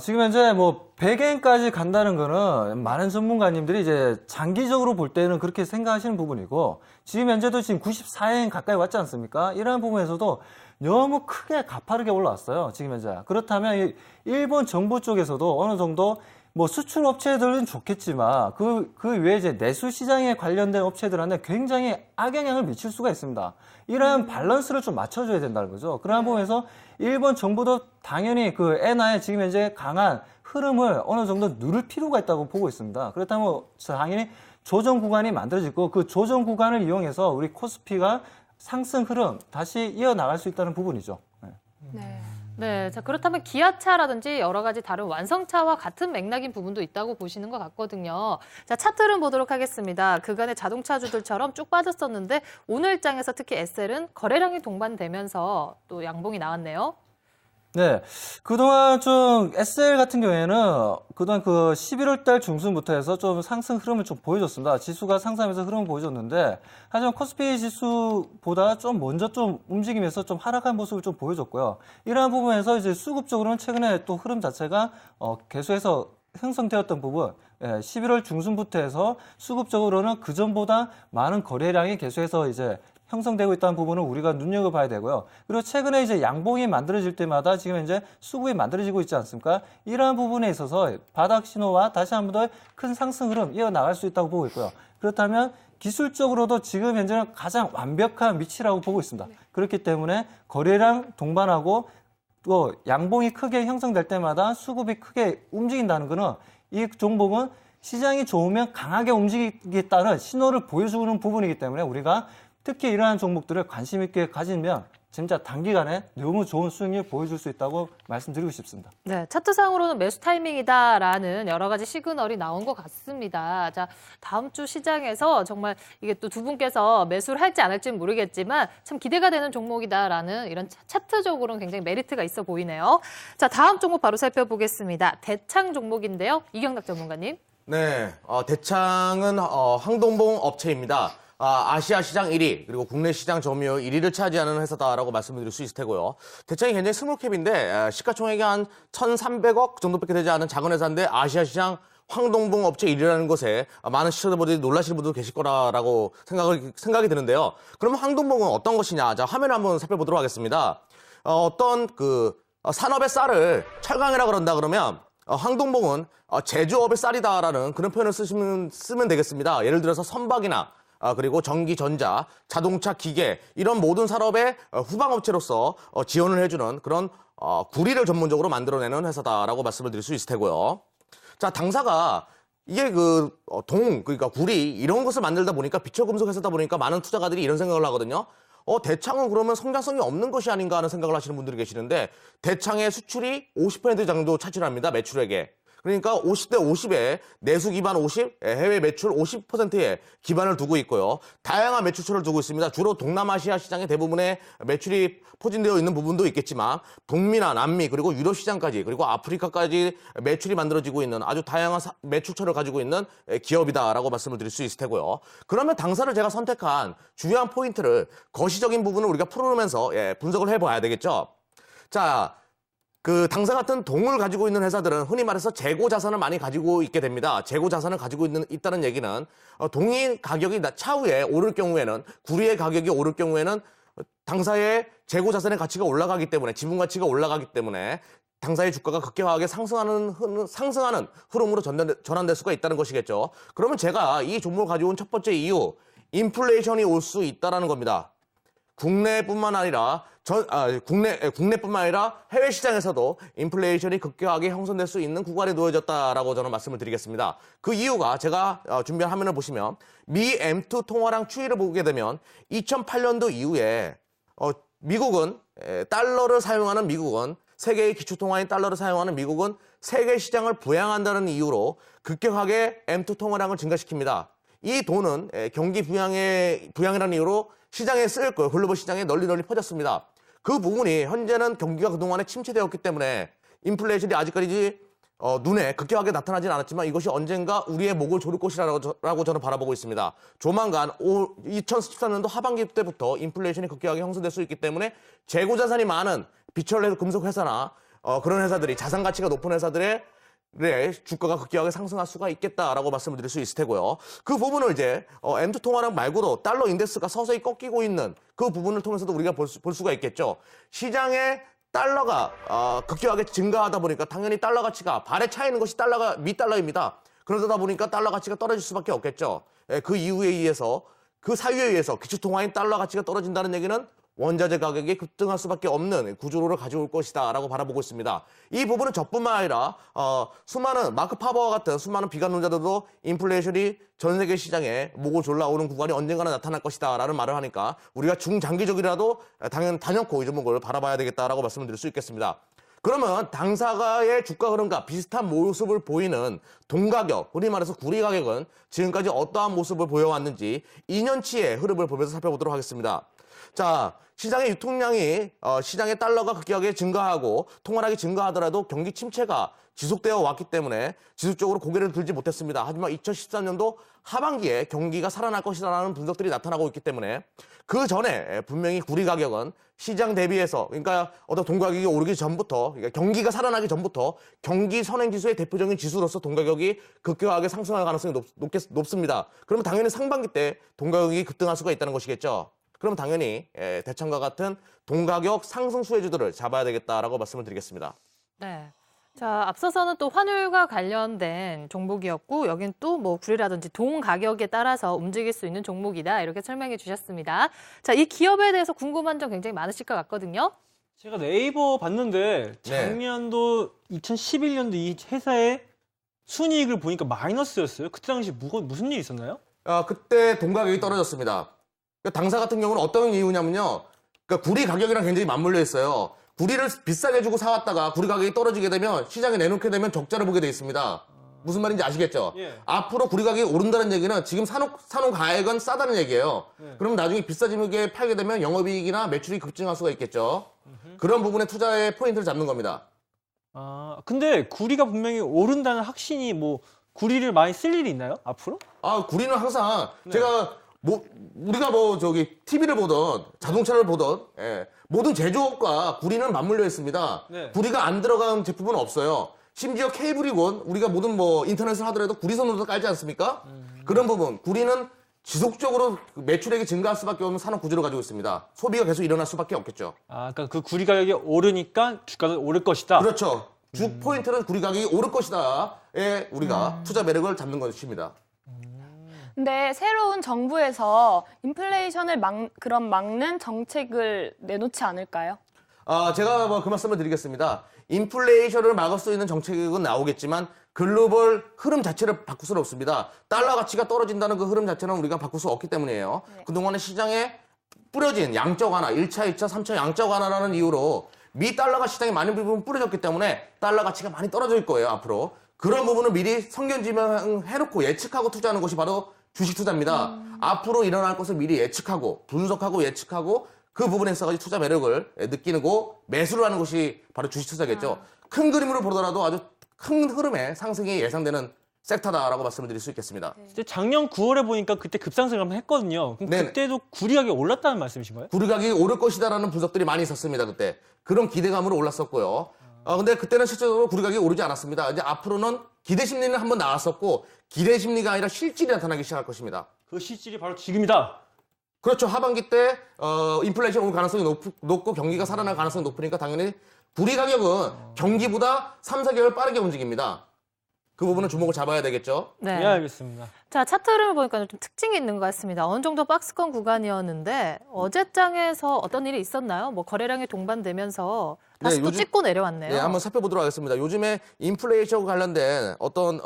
지금 현재 뭐 100엔까지 간다는 거는 많은 전문가님들이 이제 장기적으로 볼 때는 그렇게 생각하시는 부분이고, 지금 현재도 지금 94엔 가까이 왔지 않습니까? 이러한 부분에서도 너무 크게 가파르게 올라왔어요. 지금 현재. 그렇다면 일본 정부 쪽에서도 어느 정도 뭐 수출 업체들은 좋겠지만 그 외에 이제 내수 시장에 관련된 업체들한테 굉장히 악영향을 미칠 수가 있습니다. 이러한 밸런스를 좀 맞춰줘야 된다는 거죠. 그러한 부분에서 일본 정부도 당연히 그 엔화의 지금 현재 강한 흐름을 어느 정도 누를 필요가 있다고 보고 있습니다. 그렇다면 당연히 조정 구간이 만들어지고 그 조정 구간을 이용해서 우리 코스피가 상승 흐름 다시 이어나갈 수 있다는 부분이죠. 네, 자 그렇다면 기아차라든지 여러 가지 다른 완성차와 같은 맥락인 부분도 있다고 보시는 것 같거든요. 자, 차트를 보도록 하겠습니다. 그간의 자동차주들처럼 쭉 빠졌었는데 오늘 장에서 특히 SL은 거래량이 동반되면서 또 양봉이 나왔네요. 네, 그동안 좀 SL 같은 경우에는 그동안 그 11월 달 중순부터 해서 좀 상승 흐름을 좀 보여줬습니다. 지수가 상승하면서 흐름을 보여줬는데, 하지만 코스피 지수보다 좀 먼저 좀 움직이면서 좀 하락한 모습을 좀 보여줬고요. 이러한 부분에서 이제 수급적으로는 최근에 또 흐름 자체가 계속해서 형성되었던 부분, 11월 중순부터 해서 수급적으로는 그 전보다 많은 거래량이 계속해서 이제 형성되고 있다는 부분은 우리가 눈여겨봐야 되고요. 그리고 최근에 이제 양봉이 만들어질 때마다 지금 이제 수급이 만들어지고 있지 않습니까? 이러한 부분에 있어서 바닥 신호와 다시 한 번 더 큰 상승 흐름 이어나갈 수 있다고 보고 있고요. 그렇다면 기술적으로도 지금 현재는 가장 완벽한 위치라고 보고 있습니다. 그렇기 때문에 거래량 동반하고 또 양봉이 크게 형성될 때마다 수급이 크게 움직인다는 것은 이 종목은 시장이 좋으면 강하게 움직이겠다는 신호를 보여주는 부분이기 때문에 우리가 특히 이러한 종목들을 관심 있게 가지면 진짜 단기간에 너무 좋은 수익률 보여줄 수 있다고 말씀드리고 싶습니다. 네, 차트상으로는 매수 타이밍이다라는 여러 가지 시그널이 나온 것 같습니다. 자, 다음 주 시장에서 정말 이게 또 두 분께서 매수를 할지 안 할지는 모르겠지만 참 기대가 되는 종목이다라는 이런 차트적으로는 굉장히 메리트가 있어 보이네요. 자, 다음 종목 바로 살펴보겠습니다. 대창 종목인데요. 이경락 전문가님. 네, 대창은 항동봉 업체입니다. 아시아 시장 1위, 그리고 국내 시장 점유율 1위를 차지하는 회사다라고 말씀드릴 수 있을 테고요. 대창이 굉장히 스몰캡인데 시가총액이 한 1,300억 정도밖에 되지 않은 작은 회사인데 아시아 시장 항동봉 업체 1위라는 것에 많은 시청자분들이 놀라시는 분도 계실 거라고 생각이 드는데요. 그러면 항동봉은 어떤 것이냐? 자, 화면을 한번 살펴보도록 하겠습니다. 어떤 그 산업의 쌀을 철강이라 그런다 그러면 황동봉은 제조업의 쌀이다라는 그런 표현을 쓰면 되겠습니다. 예를 들어서 선박이나 그리고 전기, 전자, 자동차, 기계 이런 모든 산업의 후방업체로서 지원을 해주는 그런 구리를 전문적으로 만들어내는 회사다라고 말씀을 드릴 수 있을 테고요. 자, 당사가 이게 그러니까 구리 이런 것을 만들다 보니까 비철금속 회사다 보니까 많은 투자가들이 이런 생각을 하거든요. 대창은 그러면 성장성이 없는 것이 아닌가 하는 생각을 하시는 분들이 계시는데 대창의 수출이 50% 정도 차지합니다. 매출액에. 그러니까 50대 50에 내수 기반 50, 해외 매출 50%에 기반을 두고 있고요. 다양한 매출처를 두고 있습니다. 주로 동남아시아 시장의 대부분의 매출이 포진되어 있는 부분도 있겠지만 북미나 남미 그리고 유럽 시장까지 그리고 아프리카까지 매출이 만들어지고 있는 아주 다양한 매출처를 가지고 있는 기업이다라고 말씀을 드릴 수 있을 테고요. 그러면 당사를 제가 선택한 중요한 포인트를 거시적인 부분을 우리가 풀어보면서 분석을 해봐야 되겠죠. 자, 그 당사 같은 동을 가지고 있는 회사들은 흔히 말해서 재고 자산을 많이 가지고 있게 됩니다. 재고 자산을 가지고 있다는 얘기는 동이 가격이 차후에 오를 경우에는 구리의 가격이 오를 경우에는 당사의 재고 자산의 가치가 올라가기 때문에 지분 가치가 올라가기 때문에 당사의 주가가 급격하게 상승하는 흐름으로 전환될 수가 있다는 것이겠죠. 그러면 제가 이 종목을 가져온 첫 번째 이유, 인플레이션이 올 수 있다라는 겁니다. 국내뿐만 아니라 국내뿐만 아니라 해외 시장에서도 인플레이션이 급격하게 형성될 수 있는 구간에 놓여졌다라고 저는 말씀을 드리겠습니다. 그 이유가 제가 준비한 화면을 보시면 미 M2 통화량 추이를 보게 되면 2008년도 이후에 미국은 달러를 사용하는 미국은 세계의 기초통화인 달러를 사용하는 미국은 세계 시장을 부양한다는 이유로 급격하게 M2 통화량을 증가시킵니다. 이 돈은 경기 부양이라는 이유로 시장에 쓰일 거예요. 글로벌 시장에 널리 퍼졌습니다. 그 부분이 현재는 경기가 그동안에 침체되었기 때문에 인플레이션이 아직까지 눈에 급격하게 나타나진 않았지만 이것이 언젠가 우리의 목을 조를 것이라고 저는 바라보고 있습니다. 조만간 2014년도 하반기 때부터 인플레이션이 급격하게 형성될 수 있기 때문에 재고자산이 많은 비철 금속 회사나 그런 회사들이 자산 가치가 높은 회사들의 주가가 급격하게 상승할 수가 있겠다라고 말씀을 드릴 수 있을 테고요. 그 부분을 이제 M2 통화량 말고도 달러 인덱스가 서서히 꺾이고 있는 그 부분을 통해서도 우리가 볼 수가 있겠죠. 시장에 달러가 급격하게 증가하다 보니까 당연히 달러 가치가 발에 차이는 것이 미 달러입니다. 그러다 보니까 달러 가치가 떨어질 수밖에 없겠죠. 그 이유에 의해서 그 사유에 의해서 기초통화인 달러 가치가 떨어진다는 얘기는 원자재 가격이 급등할 수밖에 없는 구조를 가져올 것이다 라고 바라보고 있습니다. 이 부분은 저뿐만 아니라 수많은 마크 파버와 같은 수많은 비관론자들도 인플레이션이 전 세계 시장에 목을 졸라오는 구간이 언젠가는 나타날 것이다 라는 말을 하니까 우리가 중장기적이라도 단연코 이 종목을 바라봐야 되겠다라고 말씀을 드릴 수 있겠습니다. 그러면 당사가의 주가 흐름과 비슷한 모습을 보이는 동가격, 흔히 말해서 구리 가격은 지금까지 어떠한 모습을 보여왔는지 2년치의 흐름을 보면서 살펴보도록 하겠습니다. 자, 시장의 유통량이 시장의 달러가 급격하게 증가하고 통화량이 증가하더라도 경기 침체가 지속되어 왔기 때문에 지속적으로 고개를 들지 못했습니다. 하지만 2013년도 하반기에 경기가 살아날 것이라는 분석들이 나타나고 있기 때문에 그 전에 분명히 구리 가격은 시장 대비해서 그러니까 어떤 동가격이 오르기 전부터 그러니까 경기가 살아나기 전부터 경기 선행지수의 대표적인 지수로서 동가격이 급격하게 상승할 가능성이 높습니다. 그러면 당연히 상반기 때 동가격이 급등할 수가 있다는 것이겠죠. 그럼 당연히 대창과 같은 동가격 상승 수혜주들을 잡아야 되겠다라고 말씀을 드리겠습니다. 네. 자, 앞서서는 또 환율과 관련된 종목이었고 여긴 또 뭐 구리라든지 동 가격에 따라서 움직일 수 있는 종목이다 이렇게 설명해 주셨습니다. 자, 이 기업에 대해서 궁금한 점 굉장히 많으실 것 같거든요. 제가 네이버 봤는데 작년도 2011년도 이 회사의 순이익을 보니까 마이너스였어요. 그때 당시 무슨 일이 있었나요? 그때 동가격이 떨어졌습니다. 당사 같은 경우는 어떤 이유냐면요. 그러니까 구리 가격이랑 굉장히 맞물려 있어요. 구리를 비싸게 주고 사왔다가 구리 가격이 떨어지게 되면 시장에 내놓게 되면 적자를 보게 돼 있습니다. 무슨 말인지 아시겠죠? 앞으로 구리 가격이 오른다는 얘기는 지금 사놓은 가액은 싸다는 얘기예요. 그럼 나중에 비싸지게 팔게 되면 영업이익이나 매출이 급증할 수가 있겠죠. 그런 부분에 투자의 포인트를 잡는 겁니다. 근데 구리가 분명히 오른다는 확신이 구리를 많이 쓸 일이 있나요? 앞으로? 구리는 항상 제가 우리가 TV를 보던 자동차를 보던 모든 제조업과 구리는 맞물려 있습니다. 구리가 안 들어간 제품은 없어요. 심지어 케이블이건 우리가 모든 인터넷을 하더라도 구리선으로 깔지 않습니까? 그런 부분 구리는 지속적으로 매출액이 증가할 수밖에 없는 산업 구조를 가지고 있습니다. 소비가 계속 일어날 수밖에 없겠죠. 그러니까 그 구리 가격이 오르니까 주가도 오를 것이다. 그렇죠. 주 포인트는 구리 가격이 오를 것이다에 우리가 투자 매력을 잡는 것입니다. 근데 새로운 정부에서 인플레이션을 막는 정책을 내놓지 않을까요? 제가 그 말씀을 드리겠습니다. 인플레이션을 막을 수 있는 정책은 나오겠지만 글로벌 흐름 자체를 바꿀 수는 없습니다. 달러 가치가 떨어진다는 그 흐름 자체는 우리가 바꿀 수 없기 때문이에요. 네. 그동안의 시장에 뿌려진 양적 완화, 1차, 2차, 3차 양적 완화라는 이유로 미 달러가 시장에 많은 부분 뿌려졌기 때문에 달러 가치가 많이 떨어질 거예요, 앞으로. 그런 부분을 미리 성견지명해놓고 예측하고 투자하는 것이 바로 주식 투자입니다. 앞으로 일어날 것을 미리 예측하고 분석하고 예측하고 그 부분에 있어가지고 투자 매력을 느끼고 매수를 하는 것이 바로 주식 투자겠죠. 큰 그림으로 보더라도 아주 큰 흐름의 상승이 예상되는 섹터다라고 말씀을 드릴 수 있겠습니다. 작년 9월에 보니까 그때 급상승을 한번 했거든요. 그럼 네네. 그때도 구리 가격이 올랐다는 말씀이신가요? 구리 가격이 오를 것이다라는 분석들이 많이 있었습니다, 그때. 그런 기대감으로 올랐었고요. 근데 그때는 실제로 구리 가격이 오르지 않았습니다. 이제 앞으로는 기대 심리는 한번 나왔었고, 기대 심리가 아니라 실질이 나타나기 시작할 것입니다. 그 실질이 바로 지금이다. 그렇죠. 하반기 때 인플레이션 올 가능성이 높고 경기가 살아날 가능성이 높으니까 당연히 구리 가격은 경기보다 3, 4개월 빠르게 움직입니다. 그 부분은 주목을 잡아야 되겠죠. 네. 예, 알겠습니다. 자, 차트 흐름을 보니까 좀 특징이 있는 것 같습니다. 어느 정도 박스권 구간이었는데 어제장에서 어떤 일이 있었나요? 뭐 거래량이 동반되면서 다시 또 찍고 내려왔네요. 네, 한번 살펴보도록 하겠습니다. 요즘에 인플레이션 관련된 어떤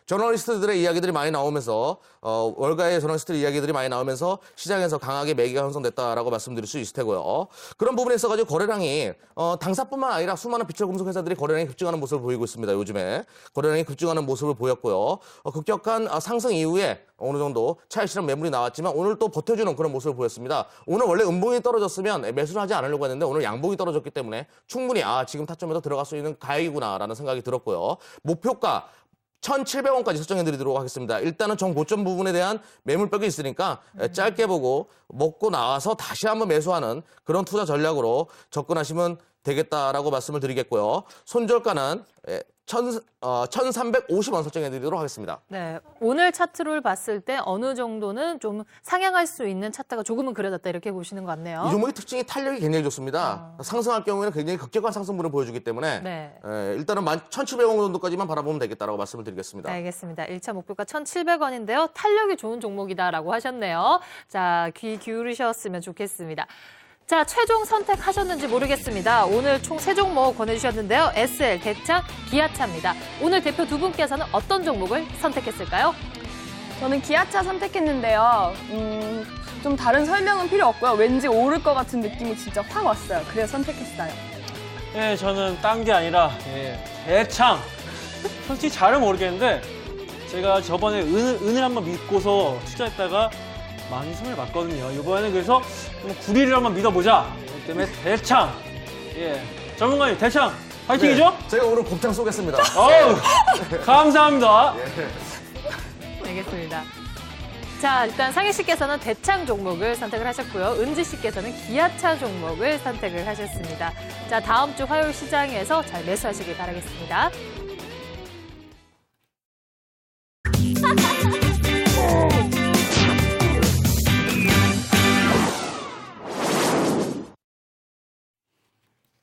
저널리스트들의 이야기들이 많이 나오면서 월가의 저널리스트의 이야기들이 많이 나오면서 시장에서 강하게 매기가 형성됐다라고 말씀드릴 수 있을 테고요. 그런 부분에 있어가지고 거래량이 당사뿐만 아니라 수많은 비철금속 회사들이 거래량이 급증하는 모습을 보이고 있습니다. 요즘에 거래량이 급증하는 모습을 보였고요. 급격한 상승 이후에 어느 정도 차익 실현 매물이 나왔지만 오늘 또 버텨주는 그런 모습을 보였습니다. 오늘 원래 음봉이 떨어졌으면 매수를 하지 않으려고 했는데 오늘 양봉이 떨어졌기 때문에 충분히 지금 타점에서 들어갈 수 있는 가액이구나라는 생각이 들었고요. 목표가 1,700원까지 설정해드리도록 하겠습니다. 일단은 정고점 부분에 대한 매물벽이 있으니까 짧게 보고 먹고 나와서 다시 한번 매수하는 그런 투자 전략으로 접근하시면 되겠다라고 말씀을 드리겠고요. 손절가는 1,350원 설정해드리도록 하겠습니다. 네, 오늘 차트를 봤을 때 어느 정도는 좀 상향할 수 있는 차트가 조금은 그려졌다 이렇게 보시는 것 같네요. 이 종목의 특징이 탄력이 굉장히 좋습니다. 상승할 경우에는 굉장히 급격한 상승분을 보여주기 때문에 네. 일단은 1,700원 정도까지만 바라보면 되겠다라고 말씀을 드리겠습니다. 알겠습니다. 1차 목표가 1,700원인데요. 탄력이 좋은 종목이다라고 하셨네요. 자, 귀 기울이셨으면 좋겠습니다. 자, 최종 선택하셨는지 모르겠습니다. 오늘 총 3종목 권해주셨는데요. SL, 대창, 기아차입니다. 오늘 대표 두 분께서는 어떤 종목을 선택했을까요? 저는 기아차 선택했는데요. 좀 다른 설명은 필요 없고요. 왠지 오를 것 같은 느낌이 진짜 확 왔어요. 그래서 선택했어요. 예, 저는 딴 게 아니라 대창. 솔직히 잘은 모르겠는데 제가 저번에 은을 한번 믿고서 투자했다가 많이 손을 봤거든요. 이번에는 그래서 구리를 한번 믿어보자. 그렇기 때문에 대창. 예, 전문가님 대창 파이팅이죠? 네, 제가 오늘 곱창 쏘겠습니다. 감사합니다. 알겠습니다. 자, 일단 상희 씨께서는 대창 종목을 선택을 하셨고요. 은지 씨께서는 기아차 종목을 선택을 하셨습니다. 자, 다음 주 화요일 시장에서 잘 매수하시길 바라겠습니다.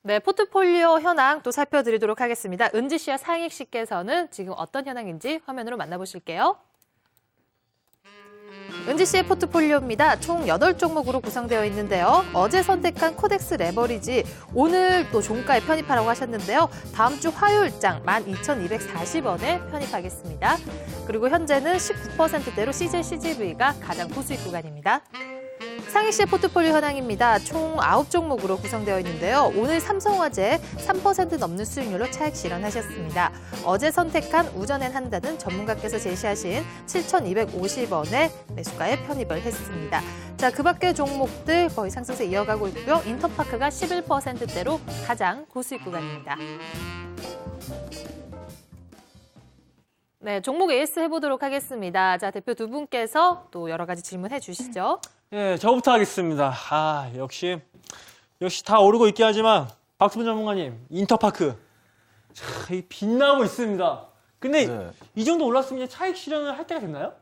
네, 포트폴리오 현황 또 살펴드리도록 하겠습니다. 은지 씨와 상익 씨께서는 지금 어떤 현황인지 화면으로 만나보실게요. 은지 씨의 포트폴리오입니다. 총 8종목으로 구성되어 있는데요. 어제 선택한 코덱스 레버리지 오늘 또 종가에 편입하라고 하셨는데요. 다음 주 화요일장 12,240원에 편입하겠습니다. 그리고 현재는 19%대로 CJ CGV가 가장 고수익 구간입니다. 상희 씨의 포트폴리오 현황입니다. 총 9종목으로 구성되어 있는데요. 오늘 삼성화재 3% 넘는 수익률로 차익 실현하셨습니다. 어제 선택한 우전엔 한다는 전문가께서 제시하신 7,250원의 매수가에 편입을 했습니다. 자, 그 밖의 종목들 거의 상승세 이어가고 있고요. 인터파크가 11%대로 가장 고수익 구간입니다. 네, 종목 에이스 해보도록 하겠습니다. 자, 대표 두 분께서 또 여러 가지 질문해 주시죠. 예, 저부터 하겠습니다. 역시 다 오르고 있긴 하지만 박수분 전문가님, 인터파크 이 빛나고 있습니다. 근데 이 정도 올랐으면 차익 실현을 할 때가 됐나요?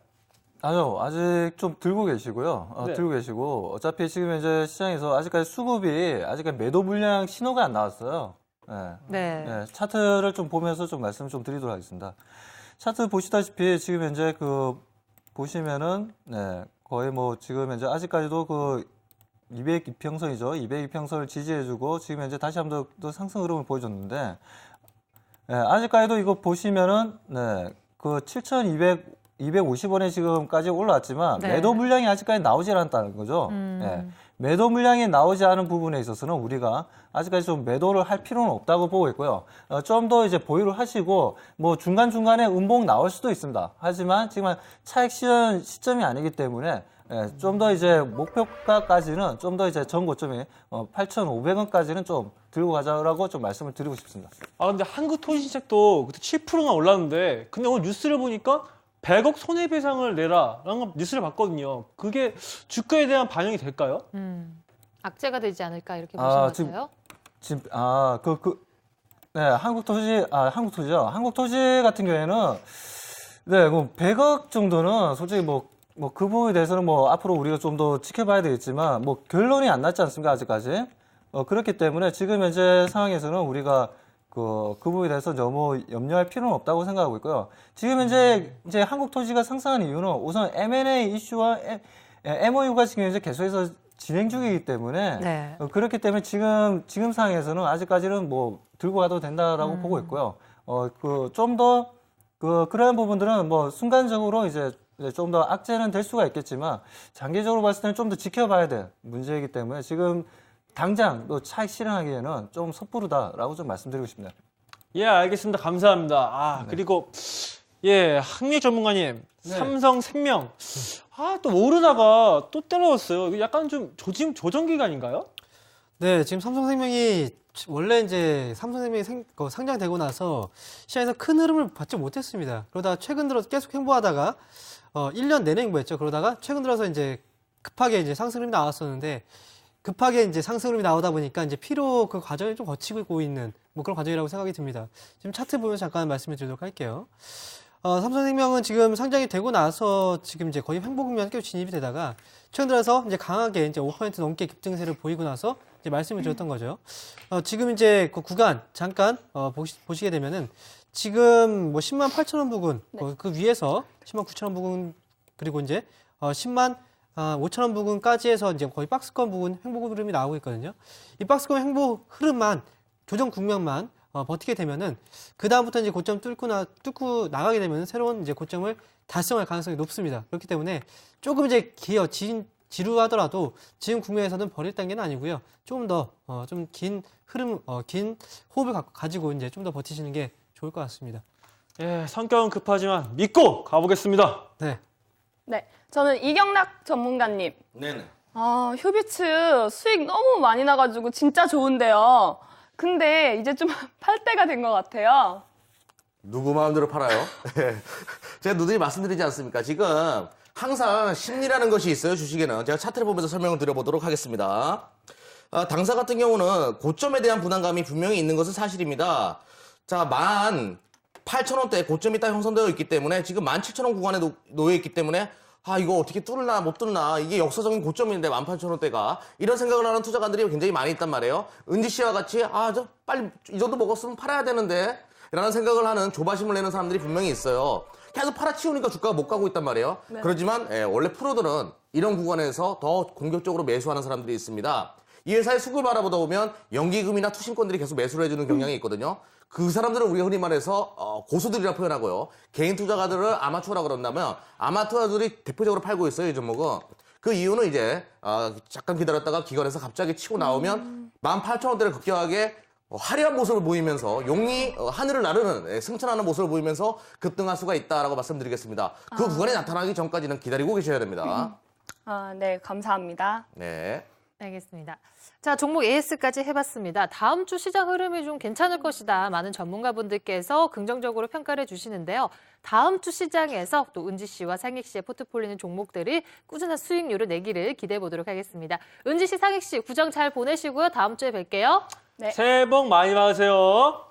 아니요, 아직 좀 들고 계시고요. 들고 계시고 어차피 지금 이제 시장에서 아직까지 수급이 아직까지 매도 물량 신호가 안 나왔어요. 네. 네, 차트를 좀 보면서 좀 말씀 좀 드리도록 하겠습니다. 차트 보시다시피 지금 현재 보시면은 거의 뭐 지금 현재 아직까지도 202평선이죠. 202평선을 지지해주고 지금 현재 다시 한번 더 상승 흐름을 보여줬는데 아직까지도 이거 보시면은 7,250원에 지금까지 올라왔지만 매도 물량이 아직까지 나오질 않았다는 거죠. 매도 물량이 나오지 않은 부분에 있어서는 우리가 아직까지 좀 매도를 할 필요는 없다고 보고 있고요. 좀 더 이제 보유를 하시고 뭐 중간중간에 음봉 나올 수도 있습니다. 하지만 지금 차익 실현 시점이 아니기 때문에 좀 더 이제 목표가까지는 좀 더 이제 전 고점이 8,500원까지는 좀 들고 가자라고 좀 말씀을 드리고 싶습니다. 근데 한국토지주택도 그때 7%가 올랐는데 근데 오늘 뉴스를 보니까 100억 손해배상을 내라라는 뉴스를 봤거든요. 그게 주가에 대한 반영이 될까요? 악재가 되지 않을까 이렇게 보시는 거예요? 한국토지죠. 한국토지 같은 경우에는 뭐 100억 정도는 솔직히 뭐 그 부분에 대해서는 뭐 앞으로 우리가 좀 더 지켜봐야 되겠지만 뭐 결론이 안 났지 않습니까 아직까지? 그렇기 때문에 지금 현재 상황에서는 우리가 그 부분에 대해서 너무 염려할 필요는 없다고 생각하고 있고요. 지금 현재 이제 한국토지가 상승하는 이유는 우선 M&A 이슈와 MOU가 지금 현재 계속해서 진행 중이기 때문에 그렇기 때문에 지금 상황에서는 아직까지는 뭐 들고 가도 된다라고 보고 있고요. 좀 더 그러한 부분들은 뭐 순간적으로 이제 좀 더 악재는 될 수가 있겠지만 장기적으로 봤을 때는 좀 더 지켜봐야 될 문제이기 때문에 지금 당장 또 차익 실현하기에는 좀 섣부르다라고 좀 말씀드리고 싶네요. 예, 알겠습니다. 감사합니다. 그리고 학력 전문가님, 삼성생명 또 오르다가 또 떨어졌어요. 약간 좀 조정 기간인가요? 네, 지금 삼성생명이 원래 이제 삼성생명이 상장되고 나서 시장에서 큰 흐름을 받지 못했습니다. 그러다가 최근 들어 계속 횡보하다가 1년 내내 횡보했죠. 그러다가 최근 들어서 이제 급하게 이제 상승 흐름이 나왔었는데 급하게 이제 상승 흐름이 나오다 보니까 이제 피로 그 과정을 좀 거치고 있는 뭐 그런 과정이라고 생각이 듭니다. 지금 차트 보면 잠깐 말씀을 드리도록 할게요. 삼성생명은 지금 상장이 되고 나서 지금 이제 거의 횡보 국면에 계속 진입이 되다가 최근 들어서 이제 강하게 이제 5% 넘게 급등세를 보이고 나서 이제 말씀을 드렸던 거죠. 지금 이제 그 구간 잠깐 보시게 되면은 지금 뭐 10만 8천 원 부근 그 위에서 10만 9천 원 부근 그리고 이제 10만 5천 원 부근까지 해서 이제 거의 박스권 부근 횡보 흐름이 나오고 있거든요. 이 박스권 횡보 흐름만 조정 국면만 버티게 되면은 그 다음부터 이제 고점 뚫고 나가게 되면 새로운 이제 고점을 달성할 가능성이 높습니다. 그렇기 때문에 조금 이제 지루하더라도 지금 국면에서는 버릴 단계는 아니고요. 조금 더 좀 긴 흐름, 긴 호흡을 가지고 이제 좀 더 버티시는 게 좋을 것 같습니다. 예, 성격은 급하지만 믿고 가보겠습니다. 네. 네, 저는 이경락 전문가님. 네네. 휴비츠 수익 너무 많이 나가지고 진짜 좋은데요. 근데 이제 좀 팔 때가 된 것 같아요. 누구 마음대로 팔아요? 제가 누누이 말씀드리지 않습니까? 지금 항상 심리라는 것이 있어요, 주식에는. 제가 차트를 보면서 설명을 드려보도록 하겠습니다. 당사 같은 경우는 고점에 대한 부담감이 분명히 있는 것은 사실입니다. 자, 18,000원대 고점이 딱 형성되어 있기 때문에 지금 17,000원 구간에 놓여 있기 때문에 이거 어떻게 뚫나 못 뚫나 이게 역사적인 고점인데 18,000원대가 이런 생각을 하는 투자가들이 굉장히 많이 있단 말이에요. 은지 씨와 같이 저 빨리 이 정도 먹었으면 팔아야 되는데 라는 생각을 하는 조바심을 내는 사람들이 분명히 있어요. 계속 팔아치우니까 주가가 못 가고 있단 말이에요. 네. 그렇지만 원래 프로들은 이런 구간에서 더 공격적으로 매수하는 사람들이 있습니다. 이 회사의 수급을 바라보다 보면 연기금이나 투신권들이 계속 매수를 해주는 경향이 있거든요. 그 사람들은 우리가 흔히 말해서 고수들이라 표현하고요. 개인 투자가들을 아마추어라고 그런다면 아마추어들이 대표적으로 팔고 있어요, 이 종목은. 그 이유는 이제 잠깐 기다렸다가 기관에서 갑자기 치고 나오면 18,000원대를 급격하게 화려한 모습을 보이면서 용이 하늘을 나르는 승천하는 모습을 보이면서 급등할 수가 있다라고 말씀드리겠습니다. 그 구간이 나타나기 전까지는 기다리고 계셔야 됩니다. 네, 감사합니다. 네. 알겠습니다. 자, 종목 AS까지 해봤습니다. 다음 주 시장 흐름이 좀 괜찮을 것이다. 많은 전문가분들께서 긍정적으로 평가를 해주시는데요. 다음 주 시장에서 또 은지 씨와 상익 씨의 포트폴리오는 종목들이 꾸준한 수익률을 내기를 기대해 보도록 하겠습니다. 은지 씨, 상익 씨, 구정 잘 보내시고요. 다음 주에 뵐게요. 네. 새해 복 많이 받으세요.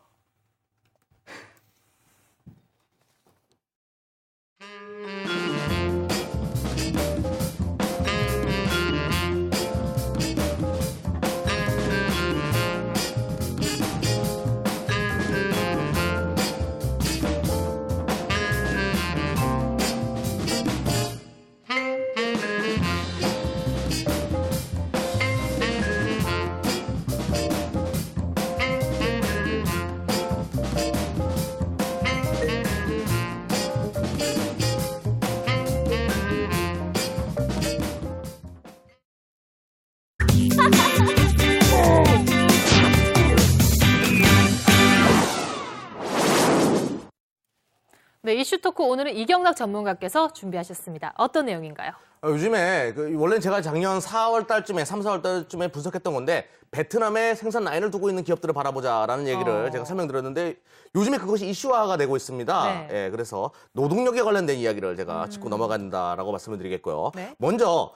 네, 이슈 토크 오늘은 이경락 전문가께서 준비하셨습니다. 어떤 내용인가요? 요즘에 원래는 제가 작년 4월 달쯤에 3, 4월 달쯤에 분석했던 건데 베트남에 생산 라인을 두고 있는 기업들을 바라보자라는 얘기를 제가 설명드렸는데 요즘에 그것이 이슈화가 되고 있습니다. 네. 예, 그래서 노동력에 관련된 이야기를 제가 짚고 넘어간다라고 말씀을 드리겠고요. 네. 먼저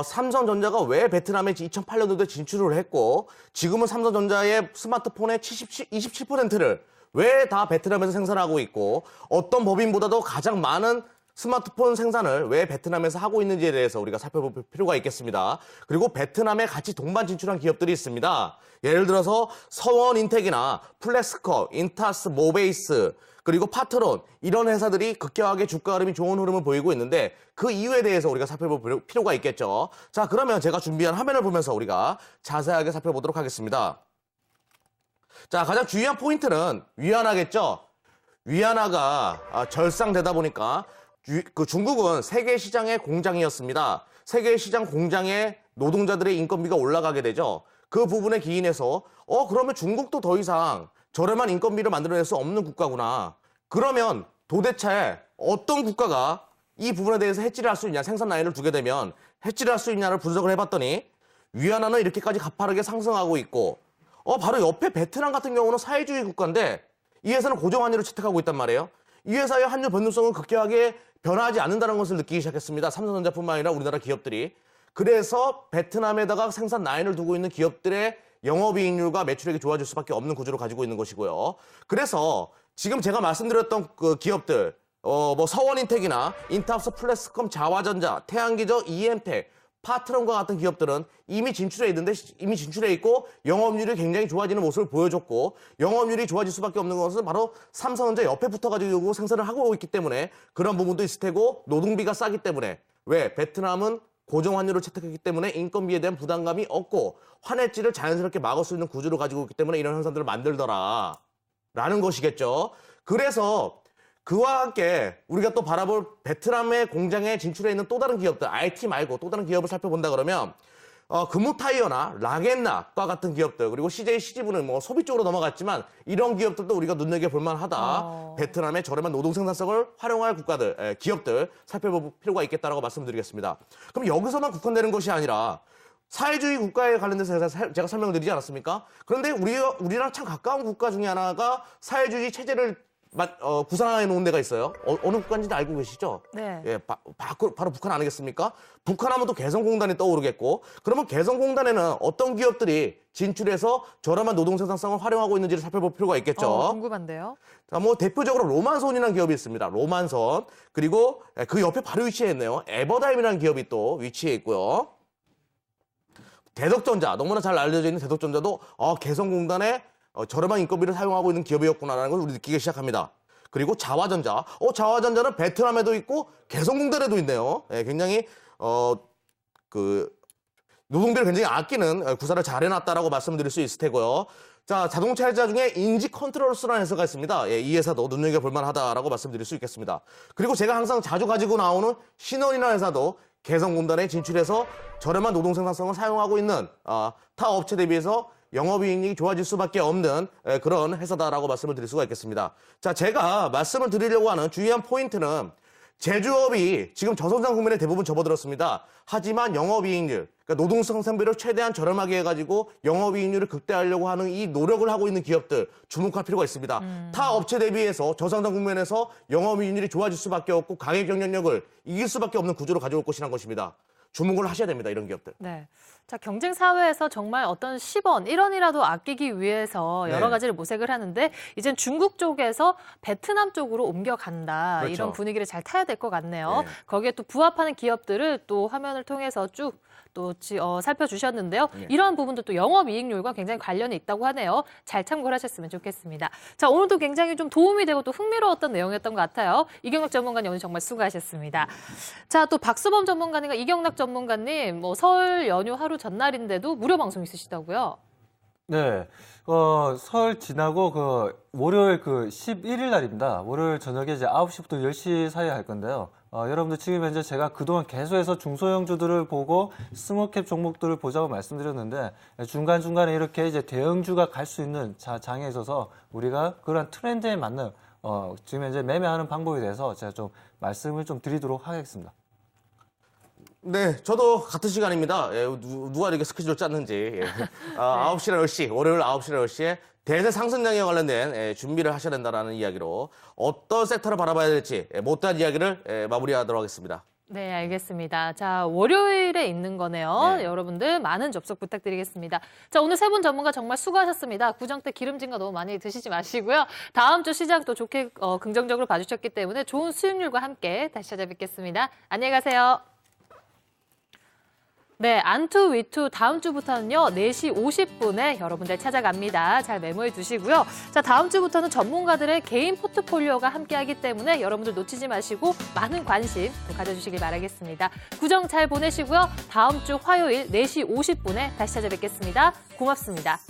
삼성전자가 왜 베트남에 2008년도에 진출을 했고 지금은 삼성전자의 스마트폰의 27%를 왜 다 베트남에서 생산하고 있고 어떤 법인보다도 가장 많은 스마트폰 생산을 왜 베트남에서 하고 있는지에 대해서 우리가 살펴볼 필요가 있겠습니다. 그리고 베트남에 같이 동반 진출한 기업들이 있습니다. 예를 들어서 서원인텍이나 플렉스커, 인타스, 모베이스, 그리고 파트론 이런 회사들이 급격하게 주가 흐름이 좋은 흐름을 보이고 있는데 그 이유에 대해서 우리가 살펴볼 필요가 있겠죠. 자, 그러면 제가 준비한 화면을 보면서 우리가 자세하게 살펴보도록 하겠습니다. 자, 가장 중요한 포인트는 위안화겠죠. 위안화가 절상되다 보니까 중국은 세계 시장의 공장이었습니다. 세계 시장 공장의 노동자들의 인건비가 올라가게 되죠. 그 부분에 기인해서 그러면 중국도 더 이상 저렴한 인건비를 만들어낼 수 없는 국가구나. 그러면 도대체 어떤 국가가 이 부분에 대해서 해지를 할 수 있냐, 생산 라인을 두게 되면 해지를 할 수 있냐를 분석을 해봤더니 위안화는 이렇게까지 가파르게 상승하고 있고 바로 옆에 베트남 같은 경우는 사회주의 국가인데 이 회사는 고정환율을 채택하고 있단 말이에요. 이 회사의 환율 변동성은 급격하게 변화하지 않는다는 것을 느끼기 시작했습니다. 삼성전자뿐만 아니라 우리나라 기업들이. 그래서 베트남에다가 생산 라인을 두고 있는 기업들의 영업이익률과 매출액이 좋아질 수밖에 없는 구조를 가지고 있는 것이고요. 그래서 지금 제가 말씀드렸던 그 기업들, 뭐 서원인텍이나 인탑스, 플렉스컴, 자화전자, 태양기저, EM텍, 파트론과 같은 기업들은 이미 진출해 있고 영업률이 굉장히 좋아지는 모습을 보여줬고 영업률이 좋아질 수밖에 없는 것은 바로 삼성전자 옆에 붙어가지고 생산을 하고 있기 때문에 그런 부분도 있을 테고 노동비가 싸기 때문에 왜 베트남은 고정환율을 채택했기 때문에 인건비에 대한 부담감이 없고 환해지를 자연스럽게 막을 수 있는 구조를 가지고 있기 때문에 이런 현상들을 만들더라 라는 것이겠죠. 그래서 그와 함께 우리가 또 바라볼 베트남의 공장에 진출해 있는 또 다른 기업들, IT 말고 또 다른 기업을 살펴본다 그러면 금호타이어나 라겐나과 같은 기업들 그리고 CJ CGV는 뭐 소비 쪽으로 넘어갔지만 이런 기업들도 우리가 눈여겨볼 만하다. 베트남의 저렴한 노동 생산성을 활용할 국가들, 기업들 살펴볼 필요가 있겠다라고 말씀드리겠습니다. 그럼 여기서만 국한되는 것이 아니라 사회주의 국가에 관련돼서 제가 설명을 드리지 않았습니까? 그런데 우리랑 참 가까운 국가 중에 하나가 사회주의 체제를 구상해 놓은 데가 있어요. 어느 국가인지 알고 계시죠? 네. 예, 바로 북한 아니겠습니까? 북한하면 또 개성공단이 떠오르겠고, 그러면 개성공단에는 어떤 기업들이 진출해서 저렴한 노동 생산성을 활용하고 있는지를 살펴볼 필요가 있겠죠. 궁금한데요. 자, 뭐 대표적으로 로만선이라는 기업이 있습니다. 로만선. 그리고 그 옆에 바로 위치해 있네요. 에버다임이라는 기업이 또 위치해 있고요. 대덕전자, 너무나 잘 알려져 있는 대덕전자도 개성공단에 저렴한 인건비를 사용하고 있는 기업이었구나라는 걸 우리 느끼기 시작합니다. 그리고 자화전자. 자화전자는 베트남에도 있고 개성공단에도 있네요. 예, 굉장히 노동비를 굉장히 아끼는 구사를 잘 해놨다라고 말씀드릴 수 있을 테고요. 자, 자동차 회사 중에 인지 컨트롤스라는 회사가 있습니다. 예, 이 회사도 눈여겨볼 만하다라고 말씀드릴 수 있겠습니다. 그리고 제가 항상 자주 가지고 나오는 신원이라는 회사도 개성공단에 진출해서 저렴한 노동 생산성을 사용하고 있는 타 업체 대비해서 영업이익이 좋아질 수밖에 없는 그런 회사다라고 말씀을 드릴 수가 있겠습니다. 자, 제가 말씀을 드리려고 하는 주요한 포인트는 제조업이 지금 저성장 국면에 대부분 접어들었습니다. 하지만 영업이익률, 그러니까 노동 생산비를 최대한 저렴하게 해가지고 영업이익률을 극대화하려고 하는 이 노력을 하고 있는 기업들 주목할 필요가 있습니다. 타 업체 대비해서 저성장 국면에서 영업이익률이 좋아질 수밖에 없고 가격 경쟁력을 이길 수밖에 없는 구조로 가져올 것이라는 것입니다. 주목을 하셔야 됩니다. 이런 기업들. 네. 자, 경쟁 사회에서 정말 어떤 10원, 1원이라도 아끼기 위해서 여러 가지를 모색을 하는데 이젠 중국 쪽에서 베트남 쪽으로 옮겨간다. 그렇죠. 이런 분위기를 잘 타야 될 것 같네요. 네. 거기에 또 부합하는 기업들을 또 화면을 통해서 쭉 또 살펴주셨는데요. 네. 이러한 부분도 또 영업이익률과 굉장히 관련이 있다고 하네요. 잘 참고를 하셨으면 좋겠습니다. 자, 오늘도 굉장히 좀 도움이 되고 또 흥미로웠던 내용이었던 것 같아요. 이경락 전문가님 오늘 정말 수고하셨습니다. 자, 또 박수범 전문가님과 이경락 전문가님 설 연휴 하루 전날인데도 무료 방송 있으시다고요? 네. 설 지나고 월요일 11일 날입니다. 월요일 저녁에 이제 9시부터 10시 사이에 할 건데요. 여러분들 지금 현재 제가 그동안 계속해서 중소형주들을 보고 스몰캡 종목들을 보자고 말씀드렸는데 중간중간에 이렇게 이제 대형주가 갈 수 있는 장에 있어서 우리가 그런 트렌드에 맞는 지금 현재 매매하는 방법에 대해서 제가 좀 말씀을 좀 드리도록 하겠습니다. 네, 저도 같은 시간입니다. 예, 누가 이렇게 스케줄 짰는지. 예. 9시나 10시, 월요일 9시나 10시에 대세 상승장에 관련된 준비를 하셔야 된다는 이야기로 어떤 섹터를 바라봐야 될지 못다한 이야기를 마무리하도록 하겠습니다. 네, 알겠습니다. 자, 월요일에 있는 거네요. 네. 여러분들 많은 접속 부탁드리겠습니다. 자, 오늘 세 분 전문가 정말 수고하셨습니다. 구정 때 기름진 거 너무 많이 드시지 마시고요. 다음 주 시장 또 좋게 긍정적으로 봐주셨기 때문에 좋은 수익률과 함께 다시 찾아뵙겠습니다. 안녕히 가세요. 네, 안투 위투 다음 주부터는요 4시 50분에 여러분들 찾아갑니다. 잘 메모해 두시고요. 자, 다음 주부터는 전문가들의 개인 포트폴리오가 함께하기 때문에 여러분들 놓치지 마시고 많은 관심 또 가져주시길 바라겠습니다. 구정 잘 보내시고요. 다음 주 화요일 4시 50분에 다시 찾아뵙겠습니다. 고맙습니다.